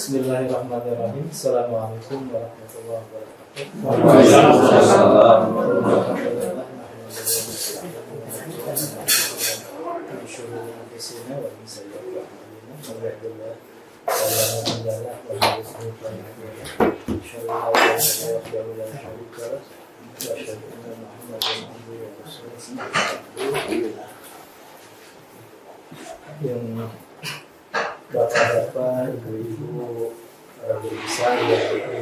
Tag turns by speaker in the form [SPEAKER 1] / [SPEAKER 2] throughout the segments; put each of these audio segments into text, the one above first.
[SPEAKER 1] Bismillahirrahmanirrahim. Assalamualaikum warahmatullahi wabarakatuh.
[SPEAKER 2] Waalaikumsalam.
[SPEAKER 1] Yang bapak-bapak, ibu-ibu, guru besar yang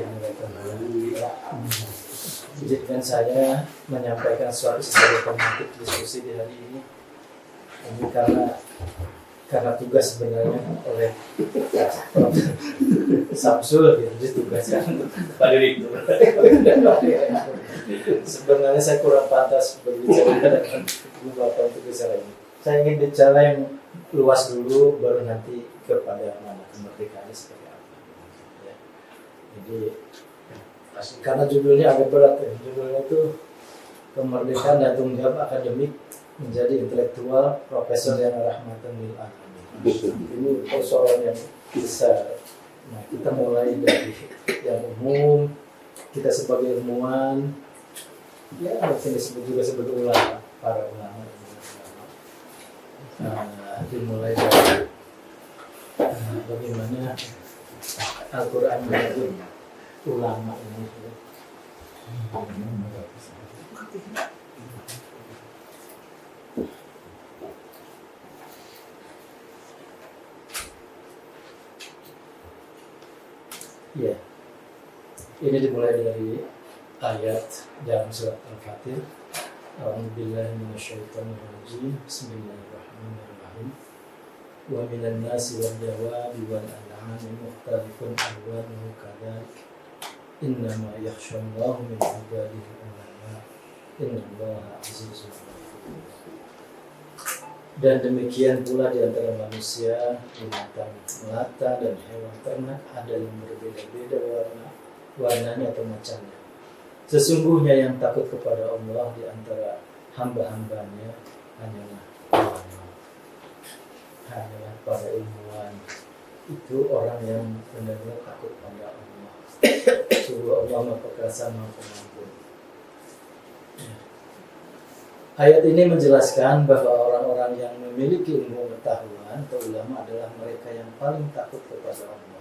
[SPEAKER 1] izinkan saya menyampaikan suatu sebagai pemantik diskusi di hari ini. Ini karena tugas sebenarnya oleh Samsul ditugaskan pada itu. Sebenarnya saya kurang pantas berbicara dengan ibu bapak untuk bicara ini. Saya ingin bicara yang luas dulu, baru nanti kepada mana kemerdekaan seperti apa. Ya. Jadi karena judulnya agak berat ya. Judulnya itu kemerdekaan dan tanggung jawab akademik menjadi intelektual profesor yang rahmatan lil alamin. Ini persoalan yang besar. Nah, kita mulai dari yang umum, kita sebagai ilmuwan, ya mungkin disebut juga sebagai ulama, para ulama. Dimulai dari bagaimana Al-Quran menyebut ulama ini. Ya, ini dimulai dari ayat dalam surat Al-Fatir. A'udzubillahi minasyaitonirrajim. Bismillahirrahmanirrahim. Wa minan nasi wad dawabi wal an'ami mukhtalifun alwanuhu kadzalik. Innama yakhshallaha min 'ibadihi ulama. Innallaha 'azizun ghafur. Dan demikian pula di antara manusia, binatang melata dan hewan ternak ada yang berbeda-beda warnanya atau macamnya. Sesungguhnya yang takut kepada Allah di antara hamba-hambanya hanyalah para ilmuwan. Itu orang yang benar-benar takut pada Allah. Sungguh Allah Maha Perkasa Maha Pengampun. Ayat ini menjelaskan bahwa orang-orang yang memiliki ilmu pengetahuan atau ulama adalah mereka yang paling takut kepada Allah.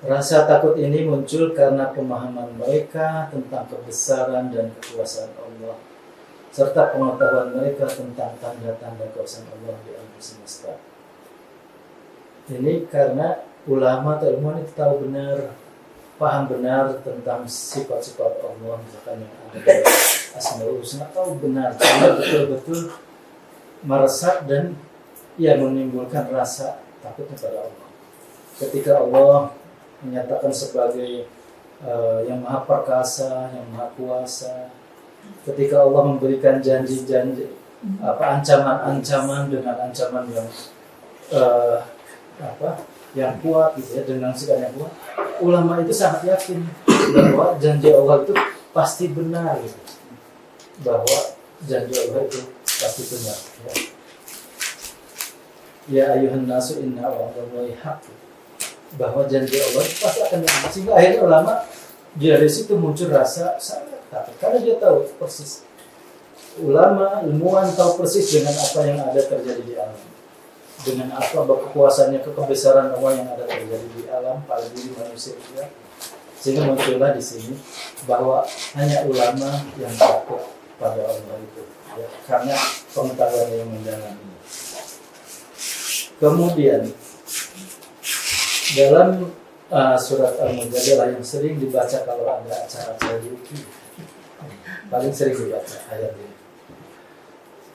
[SPEAKER 1] Rasa takut ini muncul karena pemahaman mereka tentang kebesaran dan kekuasaan Allah, serta pengetahuan mereka tentang tanda-tanda kuasa Allah di alam semesta. Ini karena ulama atau ilmuwan itu tahu benar, paham benar tentang sifat-sifat Allah, misalkan yang ada di Asmaul Husna, tahu benar, sehingga betul-betul meresap dan menimbulkan rasa takut kepada Allah. Ketika Allah menyatakan sebagai yang maha perkasa, yang maha kuasa, ketika Allah memberikan janji-janji, ancaman-ancaman dengan ancaman yang kuat gitu ya, dengan sikap yang kuat, ulama itu sangat yakin bahwa janji Allah itu pasti benar gitu. Bahwa janji Allah itu pasti benar ya. Ya ayuhan nasu inna wa'dallahi haqq, bahwa janji Allah itu pasti akan benar. Sehingga akhirnya ulama dari situ muncul rasa sangat takut karena dia tahu persis, ulama, ilmuwan tahu persis dengan apa yang ada terjadi di alam, dengan apa kekuasaannya, kebesaran Allah yang ada terjadi di alam, paling di manusia juga. Sehingga muncullah di sini bahwa hanya ulama yang takut pada Allah itu ya, karena pengetahuan yang mendalam ini. Kemudian dalam surat Al-Mujadilah yang sering dibaca kalau ada acara-acara YouTube, paling sering dibaca ayat ini.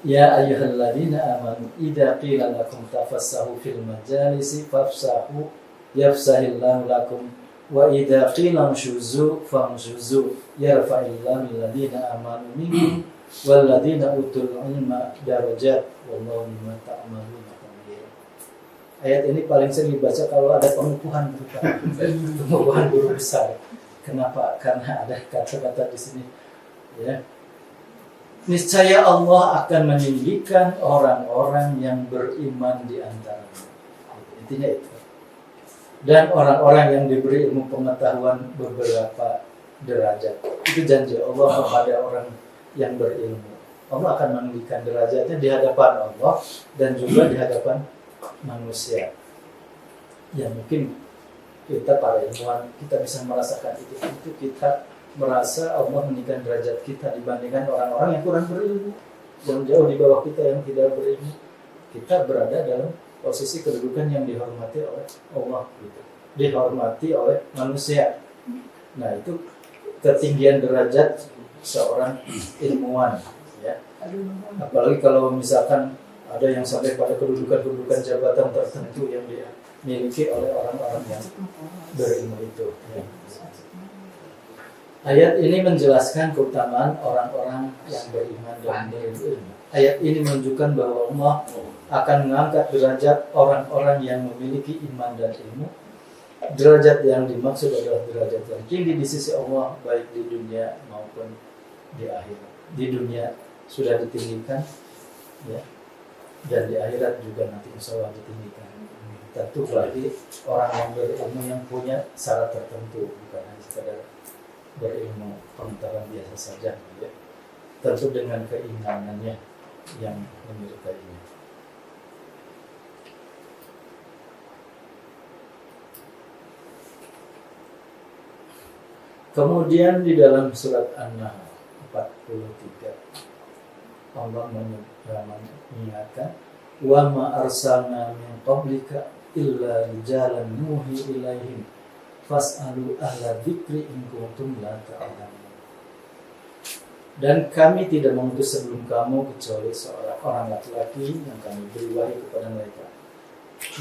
[SPEAKER 1] Ya ayyuhalladzina amanu idza qila lakum tafassahu fil majalisi fafsahu yafsahillahu lakum wa idza qila amshuzu famshuzu yarfa'illahu alladhina amanu minkum walladzina utul ilma darajat wallahu bima ta'maluna khabir. Ayat ini paling sering dibaca kalau ada pengukuhan guru besar. Kenapa? Karena ada kata-kata di sini ya. Niscaya Allah akan meninggikan orang-orang yang beriman di antaranya. Intinya itu. dan orang-orang yang diberi ilmu pengetahuan beberapa derajat. Itu janji Allah kepada orang yang berilmu. Allah akan meninggikan derajatnya di hadapan Allah dan juga di hadapan manusia. Ya mungkin kita para ilmuwan kita bisa merasakan itu kita merasa Allah meninggikan derajat kita dibandingkan orang-orang yang kurang berilmu, yang jauh di bawah kita yang tidak berilmu. Kita berada dalam posisi kedudukan yang dihormati oleh Allah, gitu. Dihormati oleh manusia. Nah itu ketinggian derajat seorang ilmuwan, ya. Apalagi kalau misalkan ada yang sampai pada kedudukan jabatan tertentu yang dimiliki oleh orang-orang yang berilmu itu. Ya. Ayat ini menjelaskan keutamaan orang-orang yang beriman dan berilmu. Ayat ini menunjukkan bahwa Allah akan mengangkat derajat orang-orang yang memiliki iman dan ilmu. Derajat yang dimaksud adalah derajat yang tinggi di sisi Allah, baik di dunia maupun di akhirat. Di dunia sudah ditinggikan, ya, dan di akhirat juga nanti insya Allah ditinggikan. Tentu bagi orang yang berilmu yang punya syarat tertentu, bukan hanya sekadar berilmu pengetahuan biasa saja, ya. Tentu dengan keimanannya yang menyertainya. Kemudian di dalam surat An-Nahl 43 Allah mengingatkan wa ma arsalna min qablika illa rijalan nuhi ilaihim fas'alu ahla dzikri in kuntum la ta'lamun. Dan kami tidak mengutus sebelum kamu kecuali seorang orang laki-laki yang kami beri wahyu kepada mereka.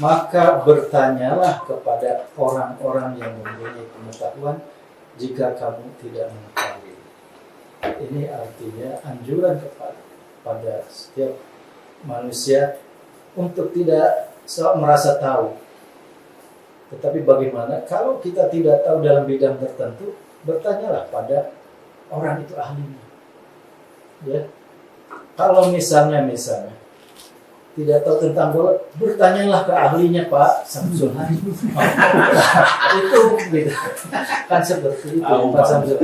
[SPEAKER 1] Maka bertanyalah kepada orang-orang yang mempunyai pengetahuan jika kamu tidak mengetahui. Ini artinya anjuran kepada setiap manusia untuk tidak merasa tahu. Tetapi bagaimana kalau kita tidak tahu dalam bidang tertentu, bertanyalah pada orang itu ahlinya. Ya. Kalau misalnya tidak tahu tentang bola, bertanyalah ke ahlinya Pak Samsul Hari. Itu gitu. Kan seperti itu Pak Samsul.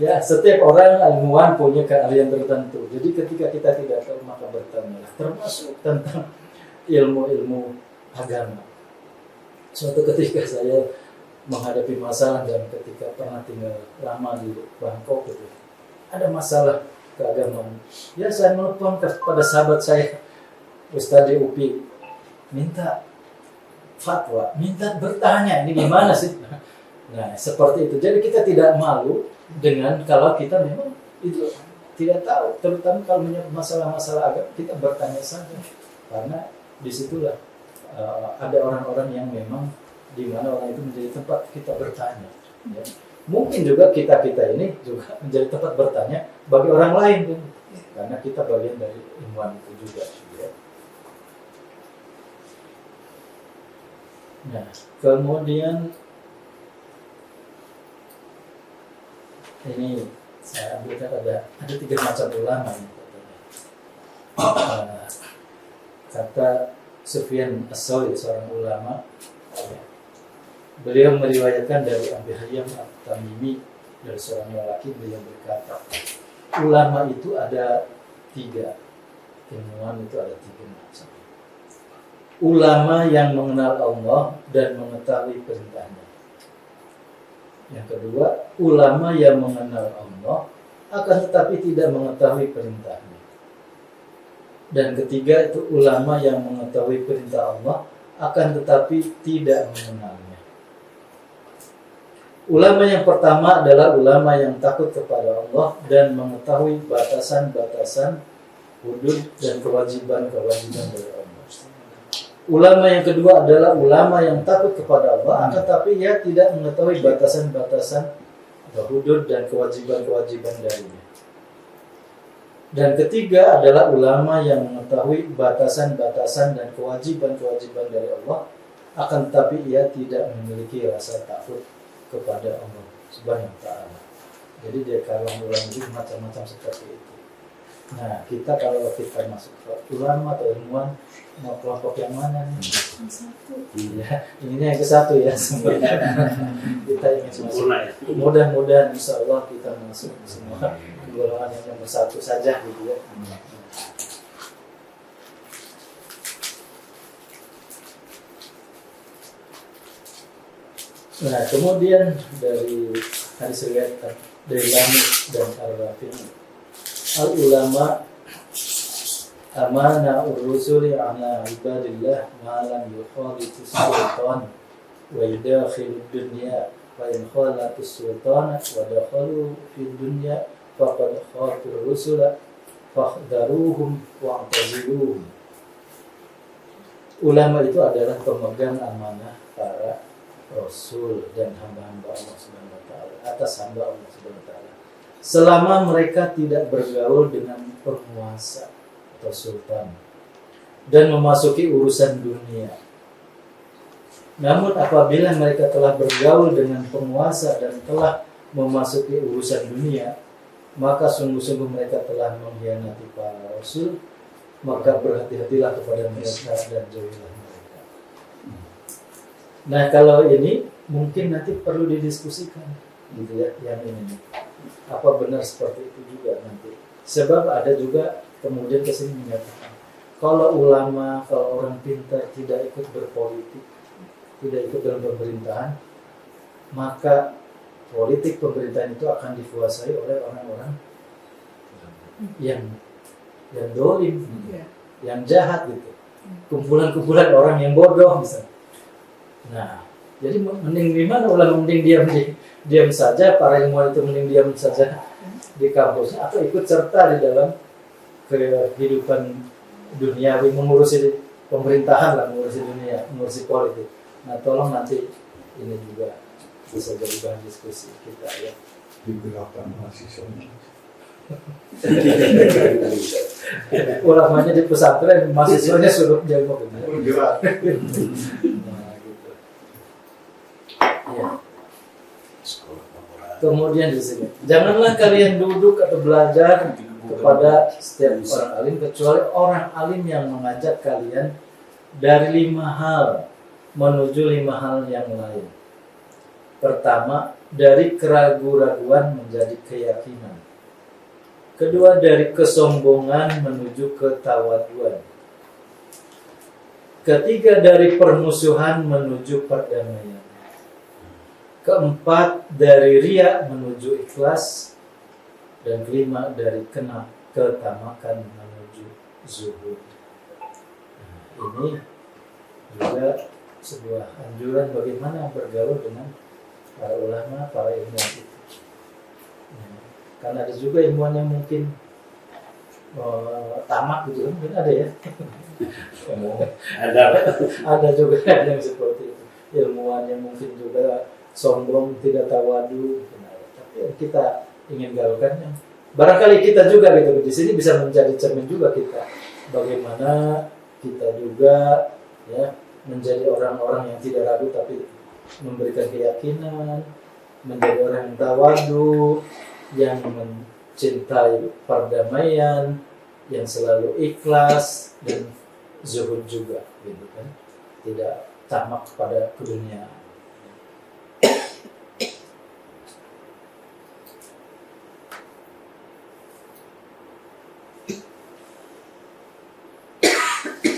[SPEAKER 1] Ya, setiap orang ilmuwan punya keahlian tertentu. Jadi ketika kita tidak tahu maka bertanyalah, termasuk tentang ilmu-ilmu agama. Suatu ketika saya menghadapi masalah dan ketika pernah tinggal lama di Bangkok gitu. Ada masalah keagamaan. Ya saya telepon kepada sahabat saya Ustaz di UPI minta fatwa, minta bertanya ini gimana sih? Nah seperti itu. Jadi kita tidak malu dengan kalau kita memang itu tidak tahu, terutama kalau menyangkut masalah-masalah agama kita bertanya saja karena disitulah ada orang-orang yang memang di mana orang itu menjadi tempat kita bertanya. Ya. Mungkin juga kita ini juga menjadi tempat bertanya bagi orang lain, karena kita bagian dari ilmuwan itu juga. Ya. Nah, kemudian ini saya ambilkan ada 3 macam ulama ini. Kata Sufyan As-Sauri, seorang ulama, beliau meriwayatkan dari Abi Hayyam At-Tamimi dari seorang lelaki, beliau berkata, ulama itu ada 3, ilmuwan itu ada 3 macam. Ulama yang mengenal Allah dan mengetahui perintahnya. Yang kedua, ulama yang mengenal Allah akan tetapi tidak mengetahui perintahnya. Dan ketiga itu ulama yang mengetahui perintah Allah akan tetapi tidak mengenalnya. Ulama yang pertama adalah ulama yang takut kepada Allah dan mengetahui batasan-batasan hudud dan kewajiban-kewajiban dari Allah. Ulama yang kedua adalah ulama yang takut kepada Allah akan tetapi ia tidak mengetahui batasan-batasan hudud dan kewajiban-kewajiban darinya. Dan ketiga adalah ulama yang mengetahui batasan-batasan dan kewajiban-kewajiban dari Allah akan tetapi ia tidak memiliki rasa takut kepada Allah Subhanahu wa ta'ala. Jadi dia kalangan ulama itu macam-macam seperti itu. Nah, kita kalau kita masuk ke ulama atau ilmuwan, mau kelompok yang mana nih? Ya, ininya yang ke satu ya semua. Kita ingin masuk. Mudah-mudahan insya Allah kita masuk semua golongan yang nomor satu saja gitu ya. Nah, kemudian dari hadis riwayat dari Langit dan Ar-Rafi, al-ulama amana urusuli ala ibadillah ma lam yukhalitus sultan wa yudakhilu dunya wa in khalatus sultana wa dakhalu fid dunya faqad khatir rusula fakhdaruhum wa'taziluhum. Ulama itu adalah pemegang amanah para rasul dan hamba-hamba Allah Subhanahu wa taala atas hamba Allah Subhanahu wa taala selama mereka tidak bergaul dengan penguasa atau sultan dan memasuki urusan dunia. Namun apabila mereka telah bergaul dengan penguasa dan telah memasuki urusan dunia, maka sungguh-sungguh mereka telah mengkhianati para rasul. Maka berhati-hatilah kepada mereka dan jauhilah mereka. Nah, kalau ini mungkin nanti perlu didiskusikan gitu ya, yang ini apa benar seperti itu juga nanti. Sebab ada juga kemudian kesini menyatakan kalau ulama, kalau orang pintar tidak ikut berpolitik, tidak ikut dalam pemerintahan, maka politik pemerintahan itu akan dikuasai oleh orang-orang yang dolim, yang jahat gitu, kumpulan-kumpulan orang yang bodoh misalnya. Nah, jadi mending gimana ulama mending diam saja, para ilmuwan itu mending diam saja di kampusnya atau ikut serta di dalam kehidupan duniawi, mengurusi pemerintahan lah, mengurusi dunia, mengurusi politik. Nah, tolong nanti ini juga bisa jadi bahan diskusi kita ya.
[SPEAKER 3] Digerakkan mahasiswanya.
[SPEAKER 1] Ulamanya di pesantren, mahasiswanya suruh jago benar.
[SPEAKER 3] Bergerak.
[SPEAKER 1] Nah, gitu. Ya. Kemudian di sini, janganlah kalian duduk atau belajar kepada setiap orang alim kecuali orang alim yang mengajak kalian dari 5 hal menuju 5 hal yang lain. Pertama, dari keraguan-raguan menjadi keyakinan. Kedua, dari kesombongan menuju ketawaduan. Ketiga, dari permusuhan menuju perdamaian. Keempat, dari riya menuju ikhlas. Dan kelima, dari ketamakan menuju zuhud. Nah, ini juga sebuah anjuran bagaimana bergaul dengan para ulama, para ilmuwan itu. Karena ada juga ilmuwan yang mungkin tamak gitu, mungkin ada ya. Ada juga yang seperti itu. Ilmuwan yang mungkin juga sombong, tidak tawadu. Tapi kita ingin gaulkan yang barangkali kita juga gitu di sini bisa menjadi cermin juga kita. Bagaimana kita juga ya menjadi orang-orang yang tidak ragu tapi memberikan keyakinan, menjadi orang yang tawadu, yang mencintai perdamaian, yang selalu ikhlas dan zuhud juga, gitu kan? Tidak tamak pada keduniaan.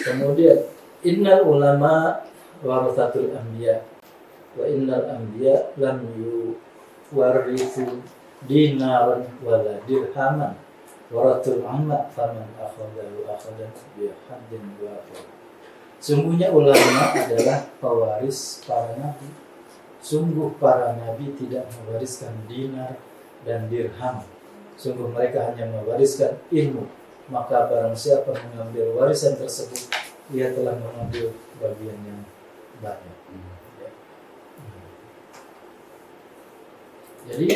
[SPEAKER 1] Kemudian, innal ulama warathatul anbiya wa innal anbiya lam yuwarithu dinaran wala dirhaman waratul amma faman akhadahu akhadan bi haddin waqi. Sungguhnya ulama adalah pewaris para nabi. Sungguh para nabi tidak mewariskan dinar dan dirham. Sungguh mereka hanya mewariskan ilmu. Maka barang siapa mengambil warisan tersebut, ia telah mengambil bagian yang banyak. Ya. Jadi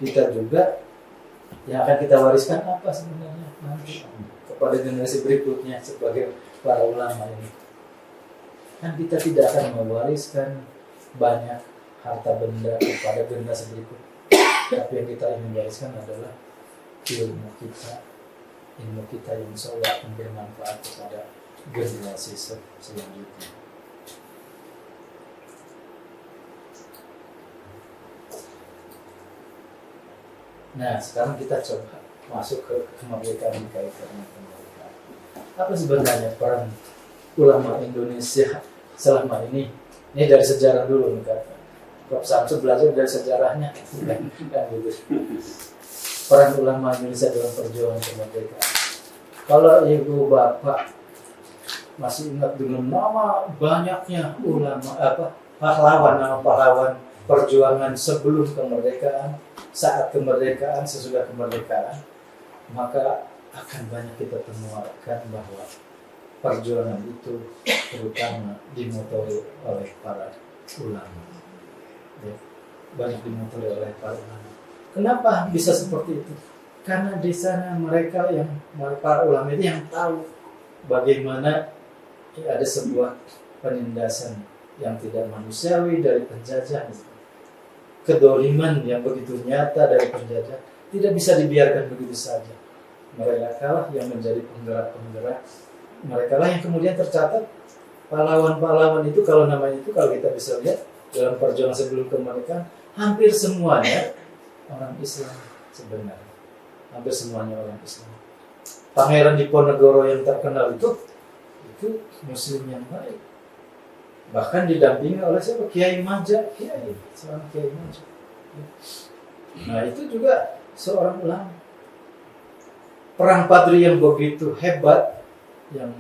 [SPEAKER 1] kita juga yang akan kita wariskan apa sebenarnya nanti kepada generasi berikutnya sebagai para ulama ini. Kan kita tidak akan mewariskan banyak harta benda kepada generasi berikut, tapi yang kita ingin wariskan adalah ilmu kita, ilmu kita yang insya Allah akan bermanfaat kepada generasi selanjutnya. Nah, sekarang kita coba masuk ke kemerdekaan dikaitkan dengan kemerdekaan. Apa sebenarnya peran ulama Indonesia selama ini? Ini dari sejarah dulu nih kata. Prof. Samsu belajar dari sejarahnya, kan gitu. Peran ulama Indonesia dalam perjuangan kemerdekaan. Kalau ibu bapak masih ingat dengan nama banyaknya ulama pahlawan perjuangan sebelum kemerdekaan, saat kemerdekaan, sesudah kemerdekaan, maka akan banyak kita temukan bahwa perjuangan itu terutama dimotori oleh para ulama. Ya, banyak dimotori oleh para ulama. Kenapa bisa seperti itu? Karena di sana para ulama itu yang tahu bagaimana ada sebuah penindasan yang tidak manusiawi dari penjajah. Kedoliman yang begitu nyata dari penjajah tidak bisa dibiarkan begitu saja. Mereka lah yang menjadi penggerak-penggerak. Mereka lah yang kemudian tercatat pahlawan-pahlawan itu, kalau namanya itu kalau kita bisa lihat dalam perjuangan sebelum kemerdekaan, hampir semuanya orang Islam sebenarnya. Hampir semuanya orang Islam. Pangeran Diponegoro yang terkenal itu Muslim yang baik. Bahkan didampingi oleh siapa? Kiai Maja, seorang Kiai Maja. Nah itu juga seorang ulama. Perang Padri yang begitu hebat, yang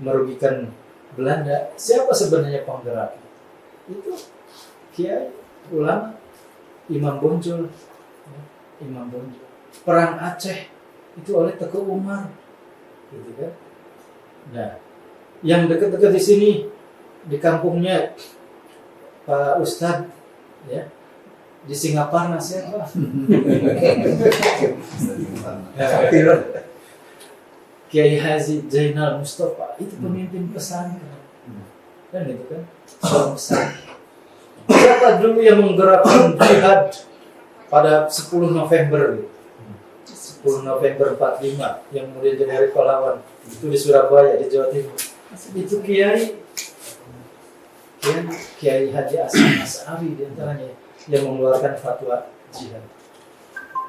[SPEAKER 1] merugikan Belanda, siapa sebenarnya penggerak? Itu Kiai, ulama, Imam Bonjol. Imam Bonjol. Perang Aceh itu oleh Teguh Umar, gitu kan? Nah, yang dekat-dekat di sini, di kampungnya Pak Ustadz, ya, di Singaparna siapa? Kiai Haji Zainal Mustafa itu pemimpin pesantren, kan gitu kan? Seorang pesantren. Siapa dulu yang menggerakkan jihad pada 10 November? 10 November 45 yang kemudian jadi hari pahlawan itu di Surabaya, di Jawa Timur. Itu Kiai Haji As'ari diantaranya yang mengeluarkan fatwa jihad.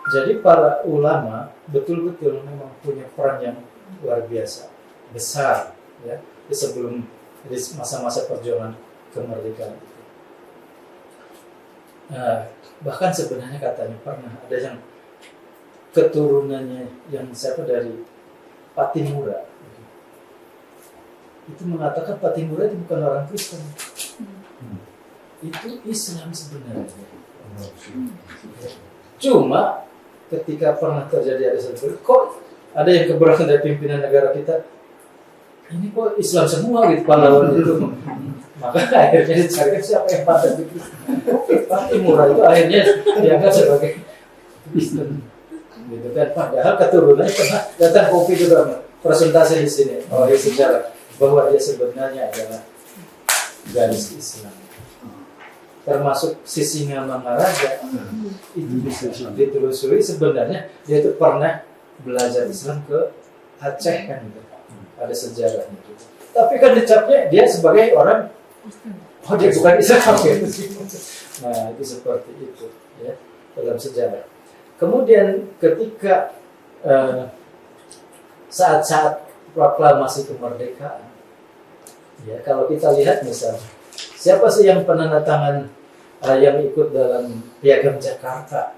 [SPEAKER 1] Jadi para ulama betul-betul memang punya peran yang luar biasa, besar, ya, sebelum di masa-masa perjuangan kemerdekaan itu. Bahkan sebenarnya katanya pernah ada yang keturunannya yang siapa dari Patimura itu mengatakan Patimura itu bukan orang Kristen, itu Islam sebenarnya. Cuma ketika pernah terjadi ada sesuatu, kok ada yang keberatan dari pimpinan negara kita, ini kok Islam semua gitu pahlawan itu. Maka akhirnya dicarikan siapa yang patah di Kristen. Patimura itu akhirnya dianggap sebagai Kristen. Gitu kan, padahal keturunannya pernah datang kopi juga presentasi di sini oleh sejarah bahwa dia sebenarnya adalah garis Islam, termasuk Sisingamangaraja itu bisa ditelusuri sebenarnya dia itu pernah belajar Islam ke Aceh kan gitu, ada sejarahnya juga. Tapi kan dicapnya dia sebagai orang dia bukan Islam gitu. Nah itu seperti itu ya dalam sejarah. Kemudian ketika saat-saat proklamasi kemerdekaan, ya kalau kita lihat misalnya, siapa sih yang penandatangan yang ikut dalam Piagam Jakarta?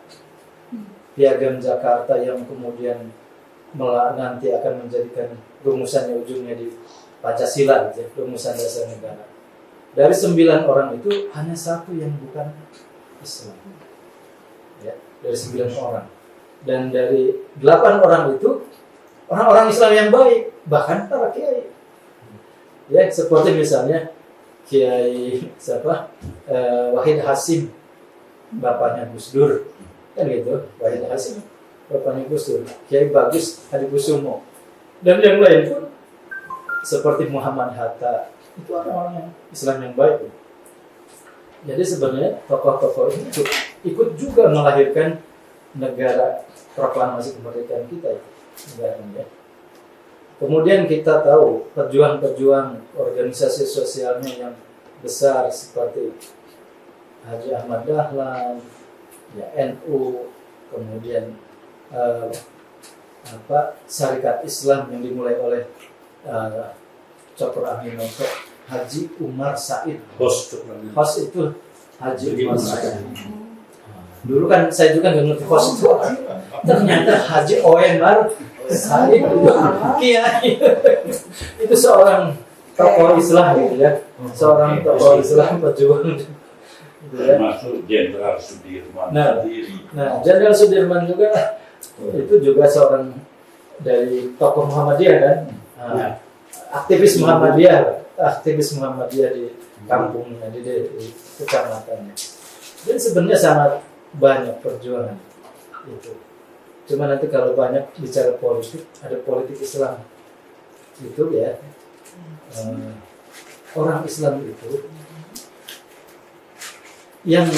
[SPEAKER 1] Piagam Jakarta yang kemudian nanti akan menjadikan rumusannya ujungnya di Pancasila, gitu ya, rumusan dasar negara. Dari 9 orang itu hanya 1 yang bukan Islam. Ya, dari 9 orang. Dan dari 8 orang itu orang-orang Islam yang baik, bahkan para kiai. Ya, seperti misalnya Kiai Wahid Hasim, bapaknya Gus Dur, kan gitu. Wahid Hasim, bapaknya Gus Dur. Kiai Bagus Hadikusumo, dan yang lain pun seperti Muhammad Hatta, itu orang-orang Islam yang baik. Jadi sebenarnya tokoh-tokoh ini ikut juga melahirkan negara proklamasi kemerdekaan kita, negara ini. Kemudian kita tahu pejuang-pejuang organisasi sosialnya yang besar seperti Haji Ahmad Dahlan, ya NU, kemudian Syarikat Islam yang dimulai oleh Cokro Aminoto, Haji Umar Said. Host itu Haji Umar Said. Dulu kan saya juga nggak ngerti host itu. Ternyata Haji Omar Said itu kiai. Itu seorang tokoh Islam gitu ya. Seorang tokoh Islam pejuang.
[SPEAKER 2] Termasuk Jenderal Sudirman.
[SPEAKER 1] Nah, Jenderal Sudirman juga itu juga seorang dari tokoh Muhammadiyah kan. Aktivis Muhammadiyah di kampungnya, di kecamatannya. Dan sebenarnya sangat banyak perjuangan itu. Cuma nanti kalau banyak bicara politik, ada politik Islam itu ya. Orang Islam itu yang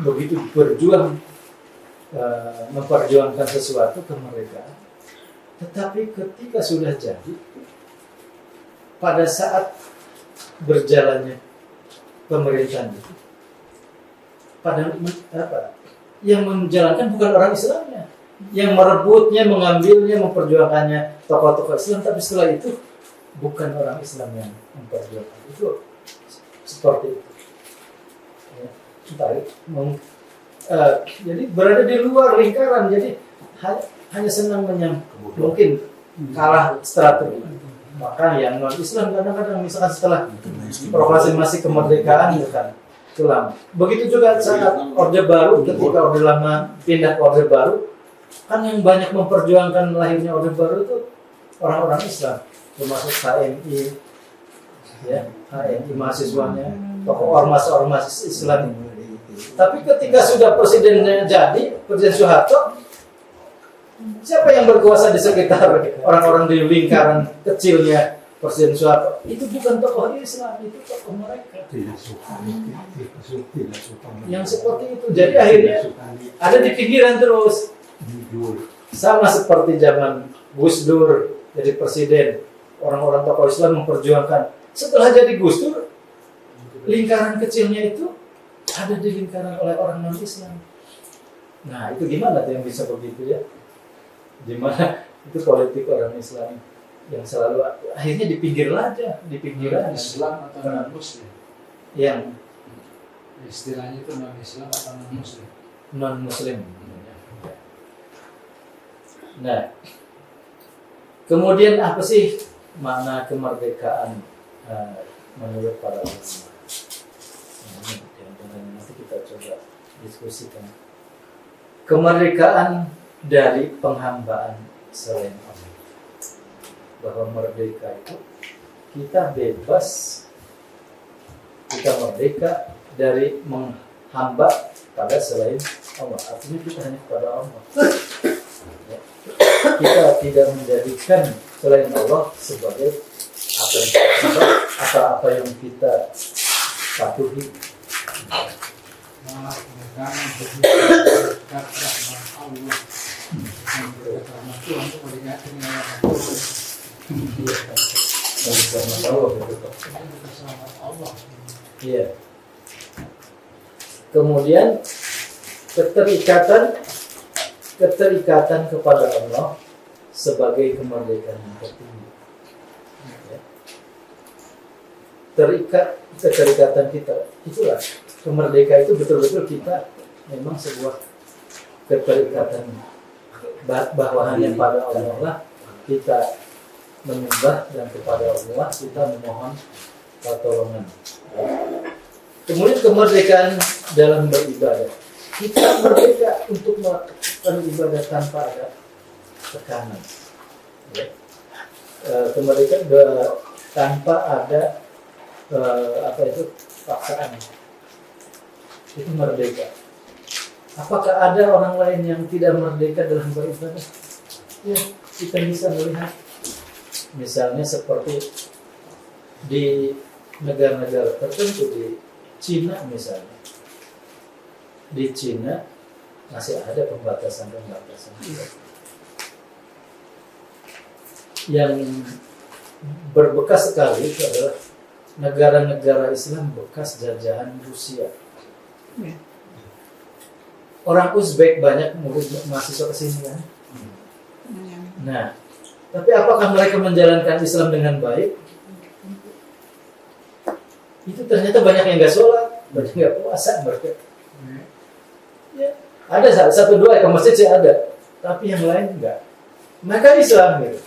[SPEAKER 1] begitu berjuang memperjuangkan sesuatu kemerdekaan, tetapi ketika sudah jadi, pada saat berjalannya pemerintahan itu, yang menjalankan bukan orang Islamnya, yang merebutnya, mengambilnya, memperjuangkannya tokoh-tokoh Islam, tapi setelah itu bukan orang Islam yang memperjuangkan itu, seperti itu. Jadi berada di luar lingkaran, jadi hanya senang mungkin kalah strategi. Maka yang non Islam kadang-kadang misalkan setelah proklamasi kemerdekaan bukan Islam. Begitu juga saat Orde Baru, ketika Orde Lama pindah ke Orde Baru, kan yang banyak memperjuangkan lahirnya Orde Baru itu orang-orang Islam, termasuk HMI, ya, HMI mahasiswanya, tokoh ormas-ormas Islam. Tapi ketika sudah presidennya jadi, Presiden Soeharto, siapa yang berkuasa di sekitar orang-orang di lingkaran kecilnya Presiden Soeharto? Itu bukan tokoh Islam, itu tokoh mereka. Yang seperti itu. Jadi akhirnya ada di pinggiran terus. Sama seperti zaman Gus Dur jadi presiden, orang-orang tokoh Islam memperjuangkan. Setelah jadi Gus Dur, lingkaran kecilnya itu ada di lingkaran oleh orang non-Islam. Nah, itu gimana tuh yang bisa begitu ya? Gimana itu politik orang Islam yang selalu akhirnya di pinggir aja, di pinggiran.
[SPEAKER 4] Islam atau non-Muslim?
[SPEAKER 1] Yang
[SPEAKER 4] istilahnya itu non-Islam atau non-Muslim?
[SPEAKER 1] Non-Muslim. Nah, kemudian apa sih makna kemerdekaan menurut para ulama? Nanti kita coba diskusikan. Kemerdekaan dari penghambaan selain Allah. Bahwa merdeka itu kita bebas, kita merdeka dari menghamba pada selain Allah. Artinya kita hanya kepada Allah. Kita tidak menjadikan selain Allah sebagai apa yang kita patuhi.
[SPEAKER 4] Kemerdekaan berdekat rahmat Allah, berdekat rahmat Tuhan itu merdeka dengan Allah.
[SPEAKER 1] Iya. Kemudian keterikatan kepada Allah sebagai kemerdekaan yang tertinggi. Keterikatan kita, itulah kemerdekaan itu betul-betul kita memang sebuah keterikatan bahwa hanya pada Allah lah kita menyembah dan kepada Allah kita memohon pertolongan. Kemudian kemerdekaan dalam beribadah, kita merdeka untuk melakukan ibadah tanpa ada tekanan. Kemerdekaan tanpa ada paksaan. Itu merdeka. Apakah ada orang lain yang tidak merdeka dalam beribadah? Ya, kita bisa melihat. Misalnya seperti di negara-negara tertentu, di Cina misalnya. Di Cina masih ada pembatasan. yang berbekas sekali itu adalah negara-negara Islam bekas jajahan Rusia.
[SPEAKER 5] Ya.
[SPEAKER 1] Orang Uzbek banyak murid mahasiswa ke sini kan. Nah, tapi apakah mereka menjalankan Islam dengan baik? Itu ternyata banyak yang nggak sholat, banyak yang nggak puasa mereka. Ya, ada satu dua ke masjid sih ada, tapi yang lain enggak. Mereka Islam gitu.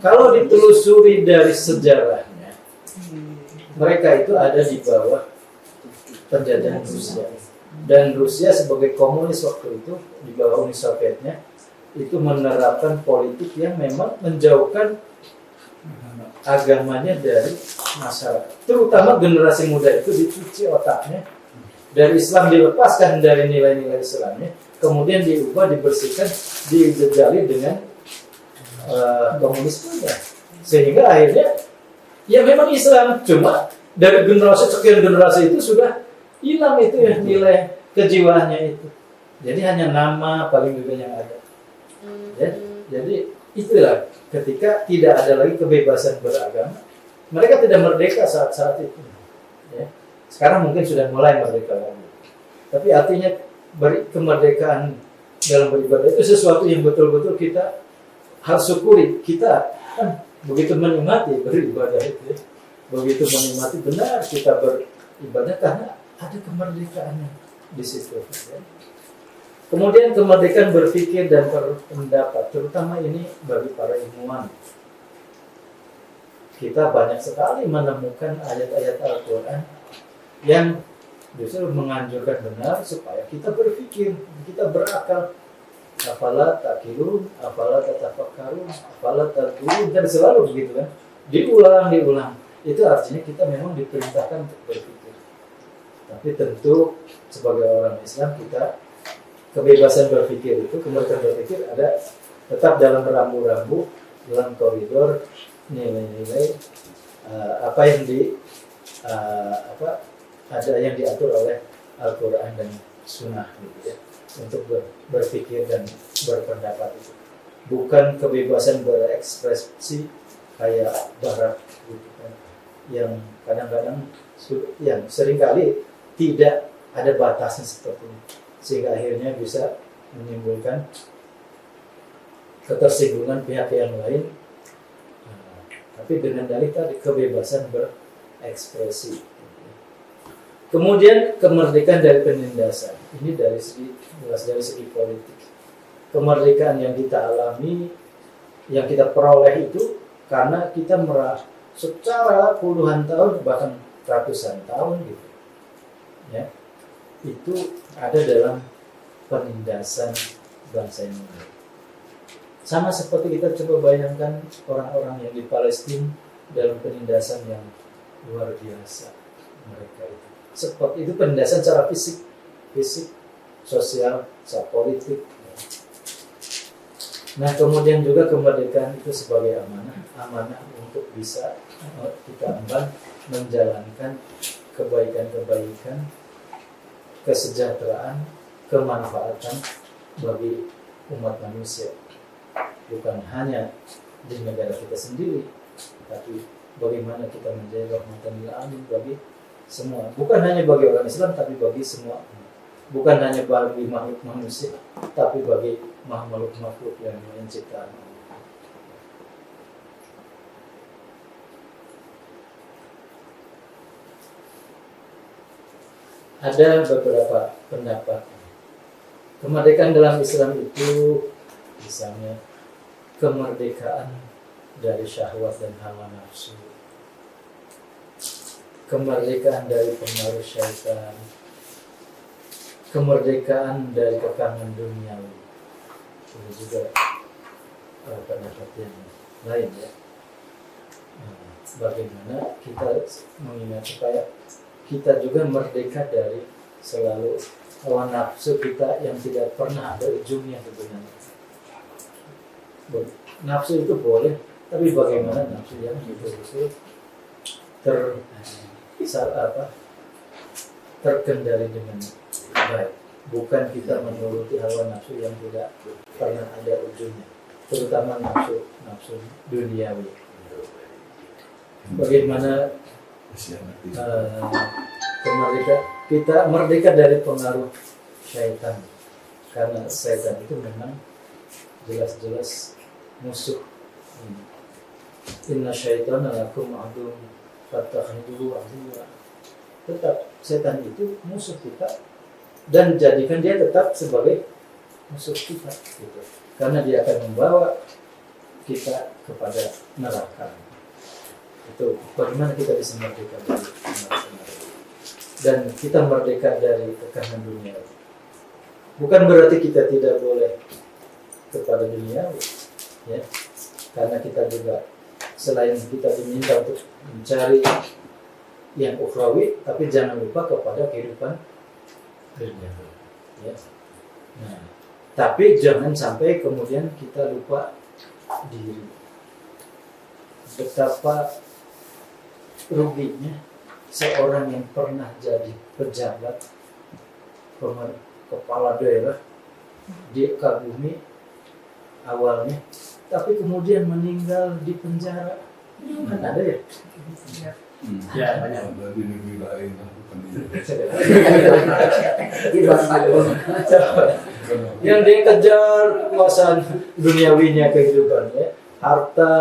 [SPEAKER 1] Kalau ditelusuri dari sejarahnya, mereka itu ada di bawah penjajahan Rusia. Dan Rusia sebagai komunis waktu itu di bawah Uni Sovietnya itu menerapkan politik yang memang menjauhkan agamanya dari masyarakat. Terutama generasi muda itu dicuci otaknya dari Islam, dilepaskan dari nilai-nilai Islamnya, kemudian diubah, dibersihkan, dijejali dengan komunisme, sehingga akhirnya ya memang Islam, cuma dari generasi sekian generasi itu sudah hilang itu ya nilai kejiwaannya itu. Jadi hanya nama paling juga yang ada. Ya, jadi itulah ketika tidak ada lagi kebebasan beragama, mereka tidak merdeka saat itu. Ya. Sekarang mungkin sudah mulai merdeka lagi. Tapi artinya kemerdekaan dalam beribadah itu sesuatu yang betul-betul kita harus syukuri. Kita kan begitu menikmati beribadah itu, ya. Begitu menikmati benar kita beribadah karena ada kemerdekaannya di situ. Ya. Kemudian kemerdekaan berpikir dan berpendapat, terutama ini bagi para ilmuwan. Kita banyak sekali menemukan ayat-ayat Al-Quran yang justru menganjurkan benar supaya kita berpikir, kita berakal. Afala takilun, afala tatafakkarun, afala tadkurun, dan selalu begitu kan. Diulang. Itu artinya kita memang diperintahkan untuk berpikir. Tapi tentu sebagai orang Islam kita kebebasan berpikir itu, kemerdekaan berpikir ada tetap dalam rambu-rambu, dalam koridor nilai-nilai apa yang ada yang diatur oleh Al-Quran dan Sunnah gitu ya, untuk berpikir dan berpendapat itu. Bukan kebebasan berekspresi kayak Barat gitu kan, yang kadang-kadang yang seringkali tidak ada batasnya seperti ini, sehingga akhirnya bisa menimbulkan ketersinggungan pihak yang lain. Tapi dengan dalih tadi kebebasan berekspresi. Kemudian kemerdekaan dari penindasan. Ini dari segi politik. Kemerdekaan yang kita alami, yang kita peroleh itu karena kita secara puluhan tahun bahkan ratusan tahun gitu. Ya. Itu ada dalam penindasan bangsa Indonesia. Sama seperti kita coba bayangkan orang-orang yang di Palestina dalam penindasan yang luar biasa mereka itu. Seperti itu penindasan secara fisik, sosial, secara politik. Nah, kemudian juga kemerdekaan itu sebagai amanah untuk bisa kita emban menjalankan kebaikan-kebaikan, kesejahteraan, kemanfaatan bagi umat manusia. Bukan hanya di negara kita sendiri, tapi bagaimana kita menjadi rahmatan lil alamin bagi semua. Bukan hanya bagi orang Islam, tapi bagi semua. Bukan hanya bagi makhluk manusia, tapi bagi makhluk-makhluk yang lain ciptaan. Ada beberapa pendapat. Kemerdekaan dalam Islam itu misalnya kemerdekaan dari syahwat dan hawa nafsu, kemerdekaan dari pengaruh syaitan, kemerdekaan dari kekangan duniawi. Ini juga pendapat yang lain ya. Bagaimana kita mengingat supaya kita juga merdeka dari selalu hawa nafsu kita yang tidak pernah ada ujungnya sebenarnya. Nafsu itu boleh, tapi bagaimana nafsu yang betul-betul terkendali dengan baik. Bukan kita menuruti hawa nafsu yang tidak pernah ada ujungnya, terutama nafsu nafsu duniawi. Bagaimana kita merdeka dari pengaruh syaitan, karena syaitan itu memang jelas-jelas musuh. Inna syaitana lakum aduwwun fattakhidhuhu aduwwa. Tetap setan itu musuh kita dan jadikan dia tetap sebagai musuh kita gitu. Karena dia akan membawa kita kepada neraka. Itu bagaimana kita bisa merdeka dari neraka dan kita merdeka dari tekanan dunia. Bukan berarti kita tidak boleh kepada dunia, ya, karena kita juga selain kita diminta untuk mencari yang ukhrawi, tapi jangan lupa kepada kehidupan dunia, ya. Nah, tapi jangan sampai kemudian kita lupa diri. Betapa ruginya seorang yang pernah jadi pejabat, kepala daerah, dia kagumi awalnya, tapi kemudian meninggal di penjara. Kan ada ya? Ya, banyak.
[SPEAKER 3] Di negeri lain bukan di
[SPEAKER 1] Yang dia kejar kekuasaan duniawinya kehidupannya, harta,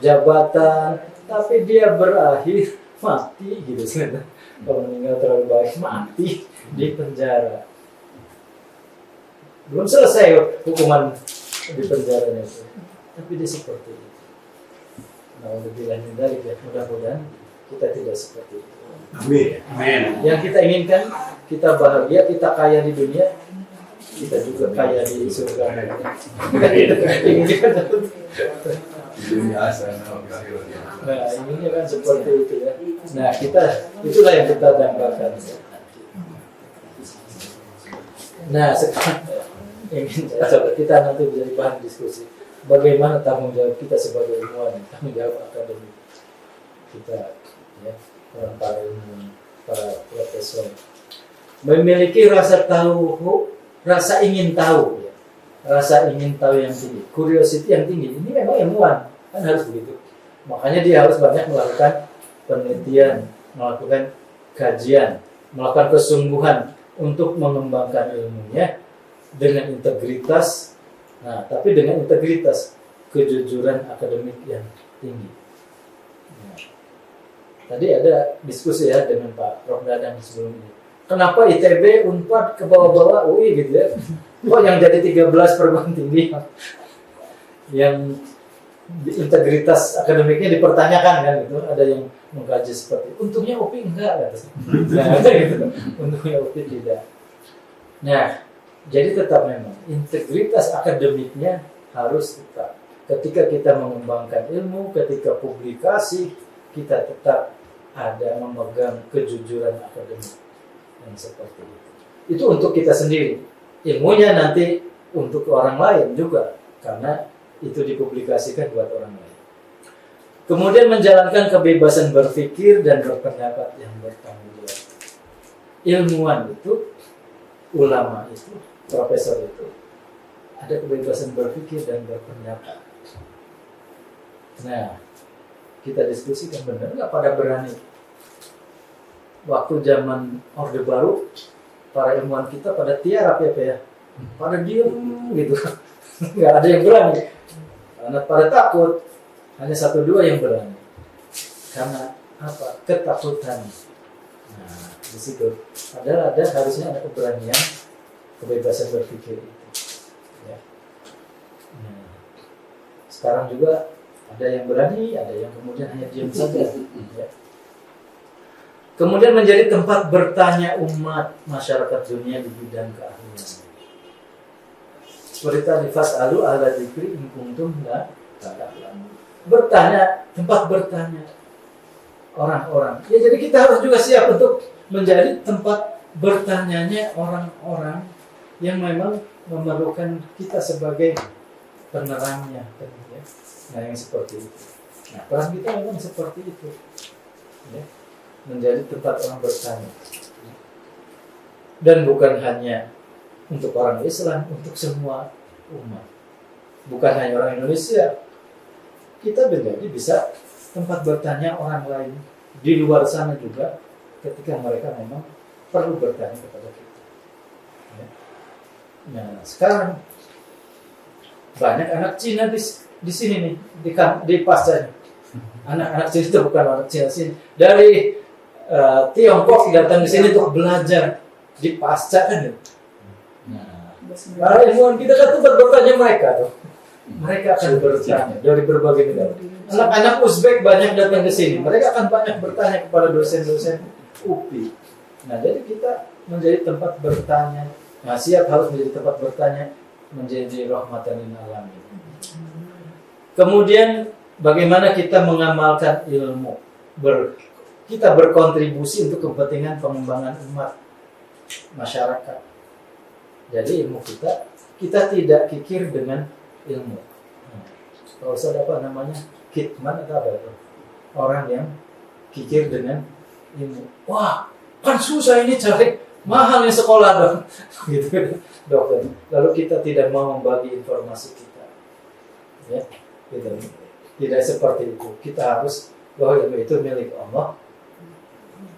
[SPEAKER 1] jabatan, tapi dia berakhir mati gitu kan. Kalau meninggal terlalu baik mati di penjara. Belum selesai hukuman di penjaranya itu, tapi dia seperti itu. Nah, mudah-mudahan kita tidak seperti itu.
[SPEAKER 3] Amin.
[SPEAKER 1] Yang kita inginkan, kita bahagia, kita kaya di dunia, kita juga kaya di surga.
[SPEAKER 3] Dunia asal
[SPEAKER 1] Nah, inginnya kan seperti itu ya. Nah, itulah yang kita dambakan. Nah, sekarang kita nanti menjadi bahan diskusi. Bagaimana tanggung jawab kita sebagai ilmuwan, tanggung jawab akademik kita, ya, para ilmuwan, para profesor, memiliki rasa ingin tahu, ya, rasa ingin tahu yang tinggi, curiosity yang tinggi. Ini memang ilmuwan kan harus begitu. Makanya dia harus banyak melakukan penelitian, melakukan kajian, melakukan kesungguhan untuk mengembangkan ilmunya dengan integritas. Nah, tapi dengan integritas, kejujuran akademik yang tinggi. Nah, tadi ada diskusi ya dengan Pak Prof. Dadang sebelumnya. Kenapa ITB, Unpad ke bawah-bawah UI gitu ya? Kok yang jadi 13 perguruan tinggi yang integritas akademiknya dipertanyakan kan gitu? Ada yang mengkaji seperti itu. Untungnya UPI enggak gitu. Nah, gitu. Untungnya UPI tidak. Nah, jadi tetap memang integritas akademiknya harus tetap. Ketika kita mengembangkan ilmu, ketika publikasi, kita tetap ada memegang kejujuran akademik yang seperti itu. Itu untuk kita sendiri. Ilmunya nanti untuk orang lain juga, karena itu dipublikasikan buat orang lain. Kemudian menjalankan kebebasan berpikir dan berpendapat yang bertanggung jawab. Ilmuwan itu, ulama itu, profesor itu ada kebebasan berpikir dan berpendapat. Nah, kita diskusikan benar nggak pada berani. Waktu zaman Orde Baru, para ilmuwan kita pada tiarap ya, pada diem gitu, nggak ada yang berani. Karena pada takut, hanya 1-2 yang berani. Karena apa? Ketakutan. Nah, di situ harusnya ada keberanian, kebebasan berpikir itu, ya. Nah, sekarang juga ada yang berani, ada yang kemudian hanya diam saja, ya. Kemudian menjadi tempat bertanya umat masyarakat dunia di bidang keahlian. Seperti tadi fas'alu ahla dzikri in kuntum la ta'lamun. Bertanya, tempat bertanya orang-orang. Ya, jadi kita harus juga siap untuk menjadi tempat bertanyanya orang-orang yang memang memerlukan kita sebagai penerangnya, ya. Nah, yang seperti itu. Nah, peran kita memang seperti itu, ya. Menjadi tempat orang bertanya, dan bukan hanya untuk orang Islam, untuk semua umat, bukan hanya orang Indonesia, kita menjadi bisa tempat bertanya orang lain di luar sana juga ketika mereka memang perlu bertanya kepada kita. Ya. Nah, sekarang banyak anak Cina di sini nih, di pasca. Anak-anak Cina itu bukan anak Cina sini, dari Tiongkok datang ke sini untuk belajar di pasca kan. Nah, para ilmuwan kita kan tempat bertanya mereka tuh. Mereka akan bertanya dari berbagai negara. Anak-anak Uzbek banyak datang ke sini. Mereka akan banyak bertanya kepada dosen-dosen UPI. Nah, jadi kita menjadi tempat bertanya. Nah, siap harus menjadi tempat bertanya, menjadi rahmatan lil alamin. Kemudian bagaimana kita mengamalkan ilmu? Kita berkontribusi untuk kepentingan pengembangan umat masyarakat. Jadi ilmu kita tidak kikir dengan ilmu. Kalau saya apa namanya kitman atau apa itu? Orang yang kikir dengan ilmu. Wah, kan susah ini cari, mahal nih sekolah dong. Gitu dokter. Lalu kita tidak mau membagi informasi kita. Ya, gitu. Tidak seperti itu. Kita harus bahwa ilmu itu milik Allah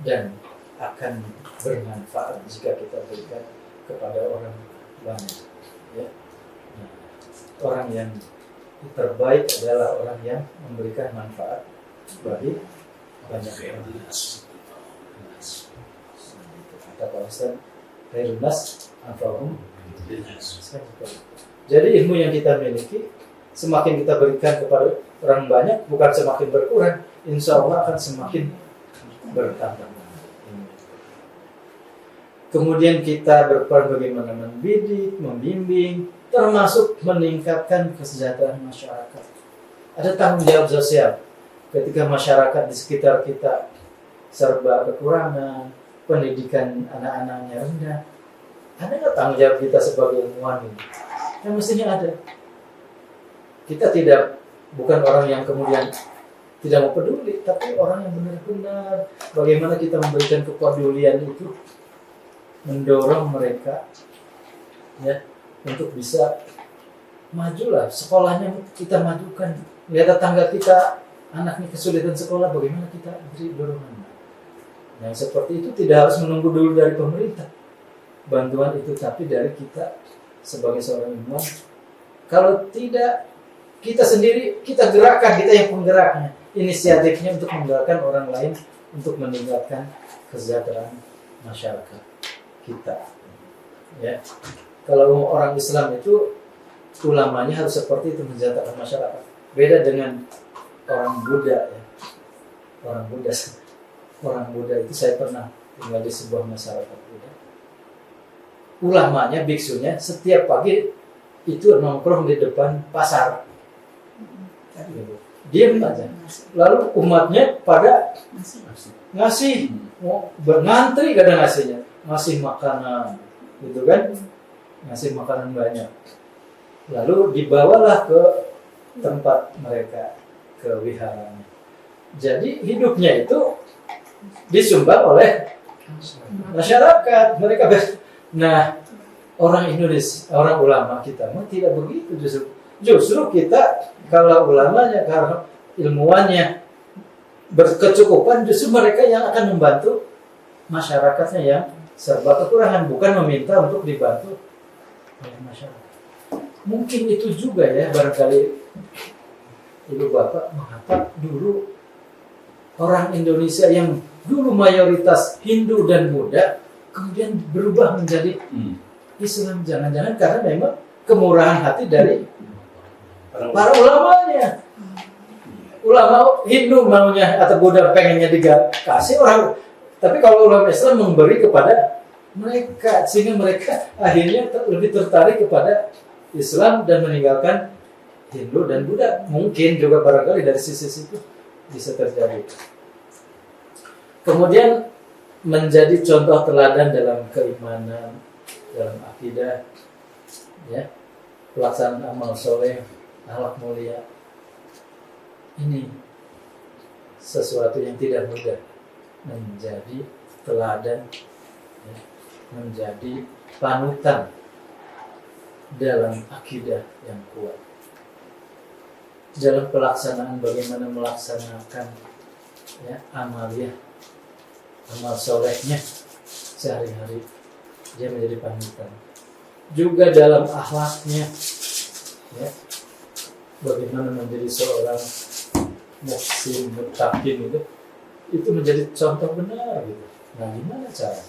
[SPEAKER 1] dan akan bermanfaat jika kita berikan kepada orang banyak. Ya. Nah, orang yang terbaik adalah orang yang memberikan manfaat bagi banyak orang. Kata Pak Ustaz, khairun nas anfa'uhum linnas. Jadi ilmu yang kita miliki semakin kita berikan kepada orang banyak, bukan semakin berkurang, insya Allah akan semakin bertambah. Kemudian kita berperan bagaimana mendidik, membimbing, termasuk meningkatkan kesejahteraan masyarakat. Ada tanggung jawab sosial ketika masyarakat di sekitar kita serba kekurangan, pendidikan anak-anaknya rendah. Ada nggak tanggung jawab kita sebagai ilmuwan ini? Yang mestinya ada. Kita bukan orang yang kemudian tidak mau peduli, tapi orang yang benar-benar bagaimana kita memberikan kepedulian itu, mendorong mereka ya untuk bisa majulah, sekolahnya kita majukan. Lihat tetangga kita anaknya kesulitan sekolah, bagaimana kita beri dorongan. Yang seperti itu tidak harus menunggu dulu dari pemerintah bantuan itu, tapi dari kita sebagai seorang ilmuwan. Kalau tidak, kita sendiri, kita gerakan, kita yang penggeraknya, inisiatifnya untuk menggerakkan orang lain untuk meningkatkan kesejahteraan masyarakat kita. Ya, kalau orang Islam itu ulamanya harus seperti itu, mensejahterakan masyarakat. Beda dengan orang Buddha. Ya. Orang Buddha itu saya pernah tinggal di sebuah masyarakat Buddha. Ulamanya, biksunya setiap pagi itu nongkrong di depan pasar. Diam aja. Lalu umatnya pada ngasih, mau berngantri kadang ngasihnya, ngasih makanan, gitu kan? Ngasih makanan banyak. Lalu dibawalah ke tempat mereka, ke wiharanya. Jadi hidupnya itu disumbang oleh masyarakat. Mereka nah, orang Indonesia, orang ulama kita tidak begitu justru. Justru kita kalau ulamanya, kalau ilmuwannya berkecukupan, justru mereka yang akan membantu masyarakatnya yang serba kekurangan, bukan meminta untuk dibantu oleh masyarakat. Mungkin itu juga ya, barangkali ibu bapak mengapa dulu orang Indonesia yang dulu mayoritas Hindu dan Buddha kemudian berubah menjadi Islam. Jangan-jangan karena memang kemurahan hati dari para ulamanya. Ulama Hindu maunya atau Buddha pengennya dikasih orang, tapi kalau ulama Islam memberi kepada mereka, sehingga mereka akhirnya lebih tertarik kepada Islam dan meninggalkan Hindu dan Buddha. Mungkin juga barangkali dari sisi itu bisa terjadi. Kemudian menjadi contoh teladan dalam keimanan, dalam akidah, ya, pelaksanaan amal soleh, akhlak mulia. Ini sesuatu yang tidak mudah, menjadi teladan, ya, menjadi panutan dalam akidah yang kuat. dalam pelaksanaan bagaimana melaksanakan ya amaliyah, amal solehnya sehari-hari, dia menjadi panutan. Juga dalam akhlaknya, ya, bagaimana menjadi seorang muhsin, muttaqin itu menjadi contoh benar gitu. Nah, gimana cara?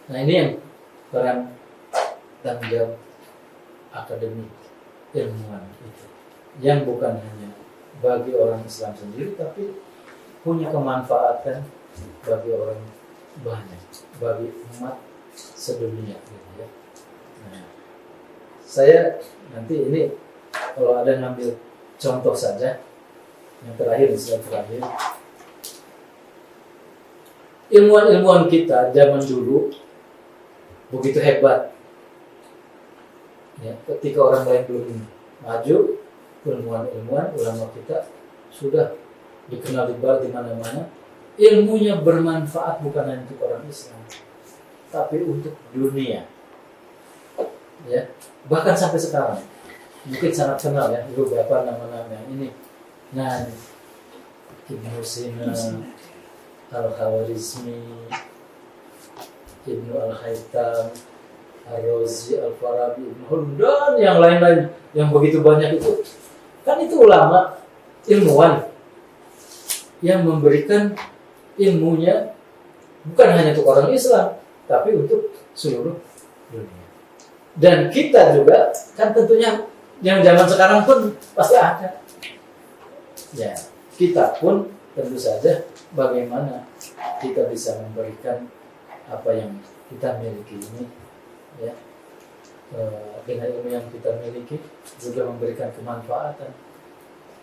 [SPEAKER 1] Nah, ini yang peran tanggung jawab akademik ilmuwan itu, yang bukan hanya bagi orang Islam sendiri, tapi punya kemanfaatan bagi orang banyak, bagi umat sedunia gitu ya. Nah, saya nanti ini kalau ada ngambil contoh saja, yang terakhir, slide terakhir, ilmuwan-ilmuwan kita zaman dulu begitu hebat ya, ketika orang lain belum maju, ilmuwan-ilmuwan ulama kita sudah dikenal di mana-mana. Ilmunya bermanfaat bukan hanya untuk orang Islam, tapi untuk dunia. Ya, bahkan sampai sekarang mungkin sangat kenal ya beberapa nama-nama ini. Nah, Ibnu Sina, Al-Khawarizmi, Ibnu Al-Haytham, Ar-Razi, Al-Farabi, Ibnu Khaldun, dan yang lain-lain yang begitu banyak itu. Kan itu ulama, ilmuwan yang memberikan ilmunya bukan hanya untuk orang Islam, tapi untuk seluruh dunia. Dan kita juga kan tentunya yang zaman sekarang pun pasti ada. Ya, kita pun tentu saja bagaimana kita bisa memberikan apa yang kita miliki ini, ya, dengan ilmu yang kita miliki juga memberikan kemanfaatan.